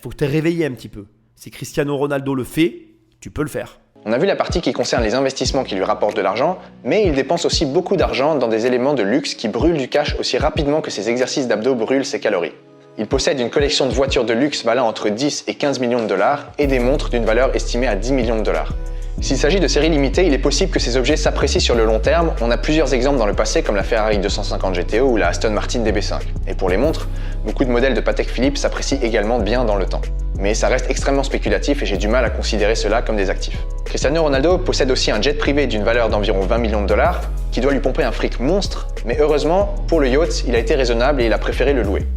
faut que tu t'es réveillé un petit peu. Si Cristiano Ronaldo le fait, tu peux le faire. On a vu la partie qui concerne les investissements qui lui rapportent de l'argent, mais il dépense aussi beaucoup d'argent dans des éléments de luxe qui brûlent du cash aussi rapidement que ses exercices d'abdos brûlent ses calories. Il possède une collection de voitures de luxe valant entre 10 et 15 millions de dollars et des montres d'une valeur estimée à 10 millions de dollars. S'il s'agit de séries limitées, il est possible que ces objets s'apprécient sur le long terme. On a plusieurs exemples dans le passé comme la Ferrari 250 GTO ou la Aston Martin DB5. Et pour les montres, beaucoup de modèles de Patek Philippe s'apprécient également bien dans le temps. Mais ça reste extrêmement spéculatif et j'ai du mal à considérer cela comme des actifs. Cristiano Ronaldo possède aussi un jet privé d'une valeur d'environ 20 millions de dollars qui doit lui pomper un fric monstre, mais heureusement, pour le yacht, il a été raisonnable et il a préféré le louer.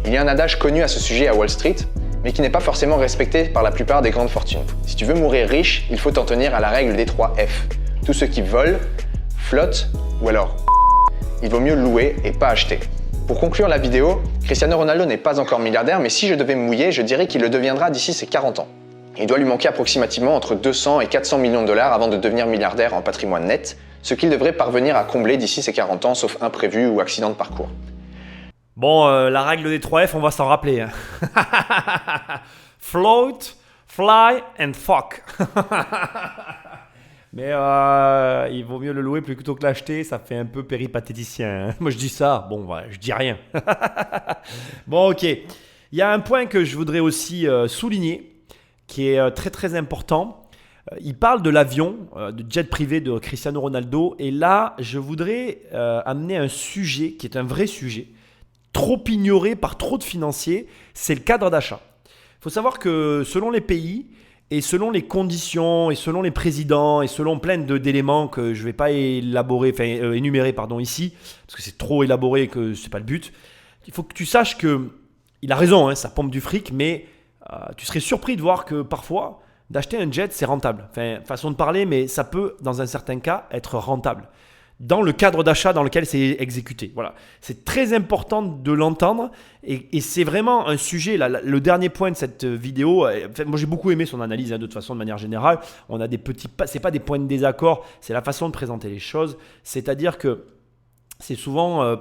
Il y a un adage connu à ce sujet à Wall Street, mais qui n'est pas forcément respecté par la plupart des grandes fortunes. Si tu veux mourir riche, il faut t'en tenir à la règle des 3 F. Tout ce qui vole, flotte ou alors il vaut mieux louer et pas acheter. Pour conclure la vidéo, Cristiano Ronaldo n'est pas encore milliardaire, mais si je devais me mouiller, je dirais qu'il le deviendra d'ici ses 40 ans. Il doit lui manquer approximativement entre 200 et 400 millions de dollars avant de devenir milliardaire en patrimoine net, ce qu'il devrait parvenir à combler d'ici ses 40 ans, sauf imprévu ou accident de parcours. Bon, la règle des 3 F, on va s'en rappeler. Hein. Float, fly and fuck. Mais il vaut mieux le louer plutôt que l'acheter, ça fait un peu péripatéticien. Hein. Moi je dis ça, bon, je dis rien. Bon, ok. Il y a un point que je voudrais aussi souligner, qui est très très important. Il parle de l'avion, de jet privé de Cristiano Ronaldo. Et là, je voudrais amener un sujet qui est un vrai sujet, trop ignoré par trop de financiers, c'est le cadre d'achat. Il faut savoir que selon les pays et selon les conditions et selon les présidents et selon plein d'éléments que je ne vais pas énumérer ici, parce que c'est trop élaboré et que ce n'est pas le but, il faut que tu saches qu'il a raison, hein, ça pompe du fric, mais tu serais surpris de voir que parfois, d'acheter un jet, c'est rentable. Enfin, façon de parler, mais ça peut, dans un certain cas, être rentable dans le cadre d'achat dans lequel c'est exécuté. Voilà. C'est très important de l'entendre et c'est vraiment un sujet, là, le dernier point de cette vidéo, moi j'ai beaucoup aimé son analyse, hein, de toute façon, de manière générale. On a c'est pas des points de désaccord, c'est la façon de présenter les choses. C'est-à-dire que c'est souvent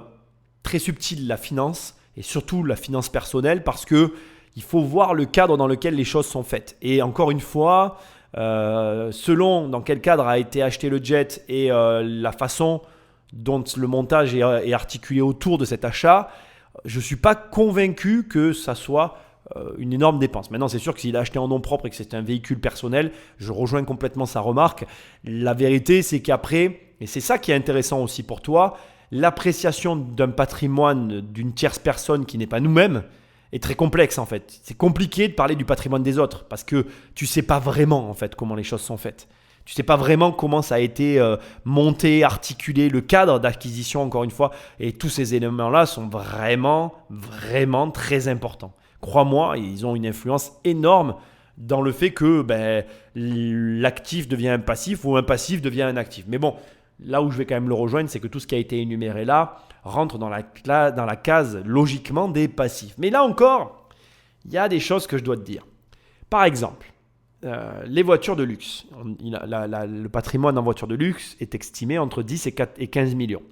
très subtil la finance et surtout la finance personnelle parce que il faut voir le cadre dans lequel les choses sont faites. Et encore une fois, selon dans quel cadre a été acheté le jet et la façon dont le montage est articulé autour de cet achat, je ne suis pas convaincu que ça soit une énorme dépense. Maintenant, c'est sûr que s'il a acheté en nom propre et que c'est un véhicule personnel, je rejoins complètement sa remarque. La vérité, c'est qu'après, et c'est ça qui est intéressant aussi pour toi, l'appréciation d'un patrimoine d'une tierce personne qui n'est pas nous-mêmes, est très complexe en fait. C'est compliqué de parler du patrimoine des autres parce que tu ne sais pas vraiment en fait comment les choses sont faites. Tu ne sais pas vraiment comment ça a été monté, articulé, le cadre d'acquisition encore une fois. Et tous ces éléments-là sont vraiment, vraiment très importants. Crois-moi, ils ont une influence énorme dans le fait que l'actif devient un passif ou un passif devient un actif. Mais bon, là où je vais quand même le rejoindre, c'est que tout ce qui a été énuméré là rentre dans la case logiquement des passifs. Mais là encore, il y a des choses que je dois te dire. Par exemple, les voitures de luxe. Le patrimoine en voitures de luxe est estimé entre 10 et 15 millions.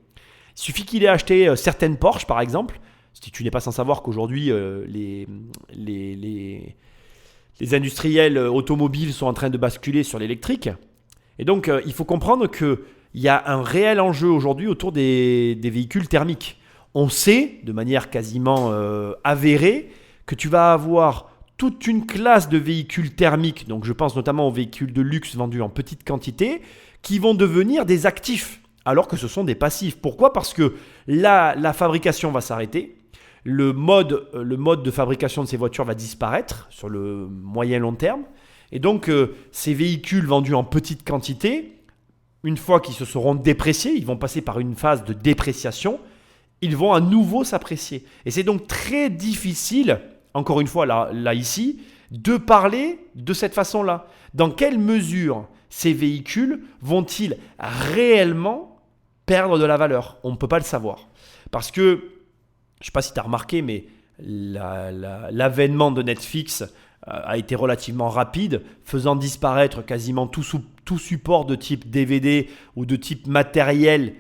Il suffit qu'il ait acheté certaines Porsche, par exemple. Si tu n'es pas sans savoir qu'aujourd'hui, les industriels automobiles sont en train de basculer sur l'électrique. Et donc, il faut comprendre que il y a un réel enjeu aujourd'hui autour des véhicules thermiques. On sait, de manière quasiment avérée, que tu vas avoir toute une classe de véhicules thermiques, donc je pense notamment aux véhicules de luxe vendus en petite quantité, qui vont devenir des actifs, alors que ce sont des passifs. Pourquoi ? Parce que la fabrication va s'arrêter, le mode de fabrication de ces voitures va disparaître sur le moyen long terme, et donc ces véhicules vendus en petite quantité, une fois qu'ils se seront dépréciés, ils vont passer par une phase de dépréciation, ils vont à nouveau s'apprécier. Et c'est donc très difficile, encore une fois là ici, de parler de cette façon-là. Dans quelle mesure ces véhicules vont-ils réellement perdre de la valeur ? On ne peut pas le savoir. Parce que, je ne sais pas si tu as remarqué, mais l'avènement de Netflix a été relativement rapide, faisant disparaître quasiment tout support de type DVD ou de type matériel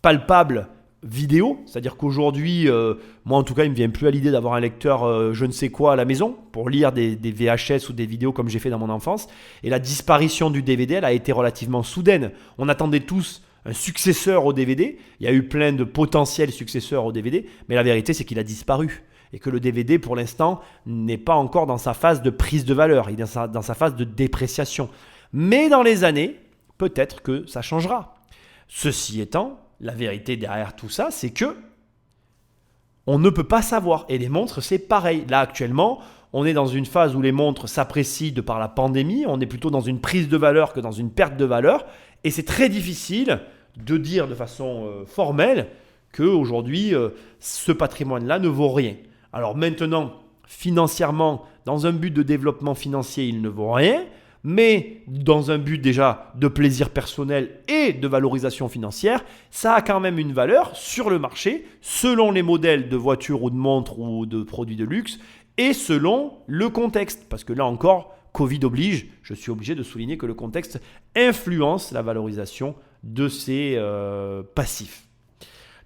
palpable vidéo, c'est-à-dire qu'aujourd'hui, moi en tout cas, il ne me vient plus à l'idée d'avoir un lecteur je ne sais quoi à la maison pour lire des VHS ou des vidéos comme j'ai fait dans mon enfance. Et la disparition du DVD, elle a été relativement soudaine. On attendait tous un successeur au DVD. Il y a eu plein de potentiels successeurs au DVD, mais la vérité, c'est qu'il a disparu. Et que le DVD, pour l'instant, n'est pas encore dans sa phase de prise de valeur, il est dans sa phase de dépréciation. Mais dans les années, peut-être que ça changera. Ceci étant, la vérité derrière tout ça, c'est que on ne peut pas savoir. Et les montres, c'est pareil. Là, actuellement, on est dans une phase où les montres s'apprécient de par la pandémie. On est plutôt dans une prise de valeur que dans une perte de valeur. Et c'est très difficile de dire de façon formelle qu'aujourd'hui, ce patrimoine-là ne vaut rien. Alors maintenant, financièrement, dans un but de développement financier, il ne vaut rien. Mais dans un but déjà de plaisir personnel et de valorisation financière, ça a quand même une valeur sur le marché selon les modèles de voitures ou de montres ou de produits de luxe et selon le contexte. Parce que là encore, Covid oblige, je suis obligé de souligner que le contexte influence la valorisation de ces passifs.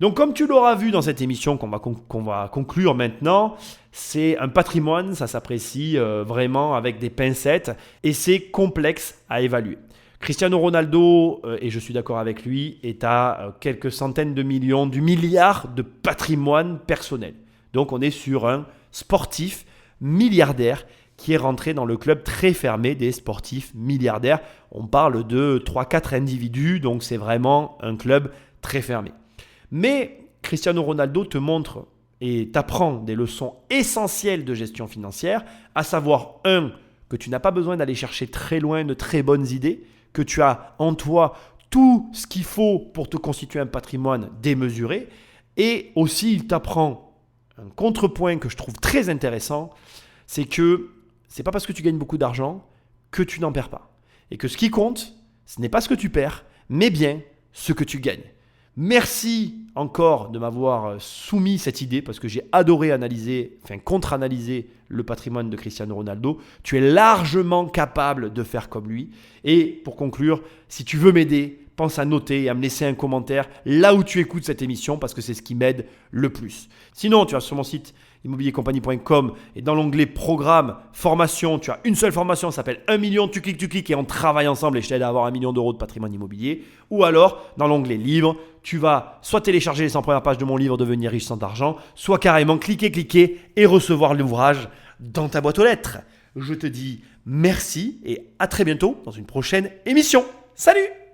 Donc comme tu l'auras vu dans cette émission qu'on va conclure maintenant, c'est un patrimoine, ça s'apprécie vraiment avec des pincettes et c'est complexe à évaluer. Cristiano Ronaldo, et je suis d'accord avec lui, est à quelques centaines de millions, du milliard de patrimoine personnel. Donc on est sur un sportif milliardaire qui est rentré dans le club très fermé des sportifs milliardaires. On parle de 3-4 individus, donc c'est vraiment un club très fermé. Mais Cristiano Ronaldo te montre et t'apprend des leçons essentielles de gestion financière, à savoir 1, que tu n'as pas besoin d'aller chercher très loin de très bonnes idées, que tu as en toi tout ce qu'il faut pour te constituer un patrimoine démesuré, et aussi il t'apprend un contrepoint que je trouve très intéressant, c'est que c'est pas parce que tu gagnes beaucoup d'argent que tu n'en perds pas. Et que ce qui compte, ce n'est pas ce que tu perds, mais bien ce que tu gagnes. Merci encore de m'avoir soumis cette idée parce que j'ai adoré contre-analyser le patrimoine de Cristiano Ronaldo. Tu es largement capable de faire comme lui. Et pour conclure, si tu veux m'aider, pense à noter et à me laisser un commentaire là où tu écoutes cette émission parce que c'est ce qui m'aide le plus. Sinon, tu vas sur mon site immobiliercompagnie.com et dans l'onglet programme, formation, tu as une seule formation, ça s'appelle 1 million, tu cliques et on travaille ensemble et je t'aide à avoir 1 million d'euros de patrimoine immobilier. Ou alors, dans l'onglet livre, tu vas soit télécharger les 100 premières pages de mon livre Devenir riche sans argent, soit carrément cliquer et recevoir l'ouvrage dans ta boîte aux lettres. Je te dis merci et à très bientôt dans une prochaine émission. Salut!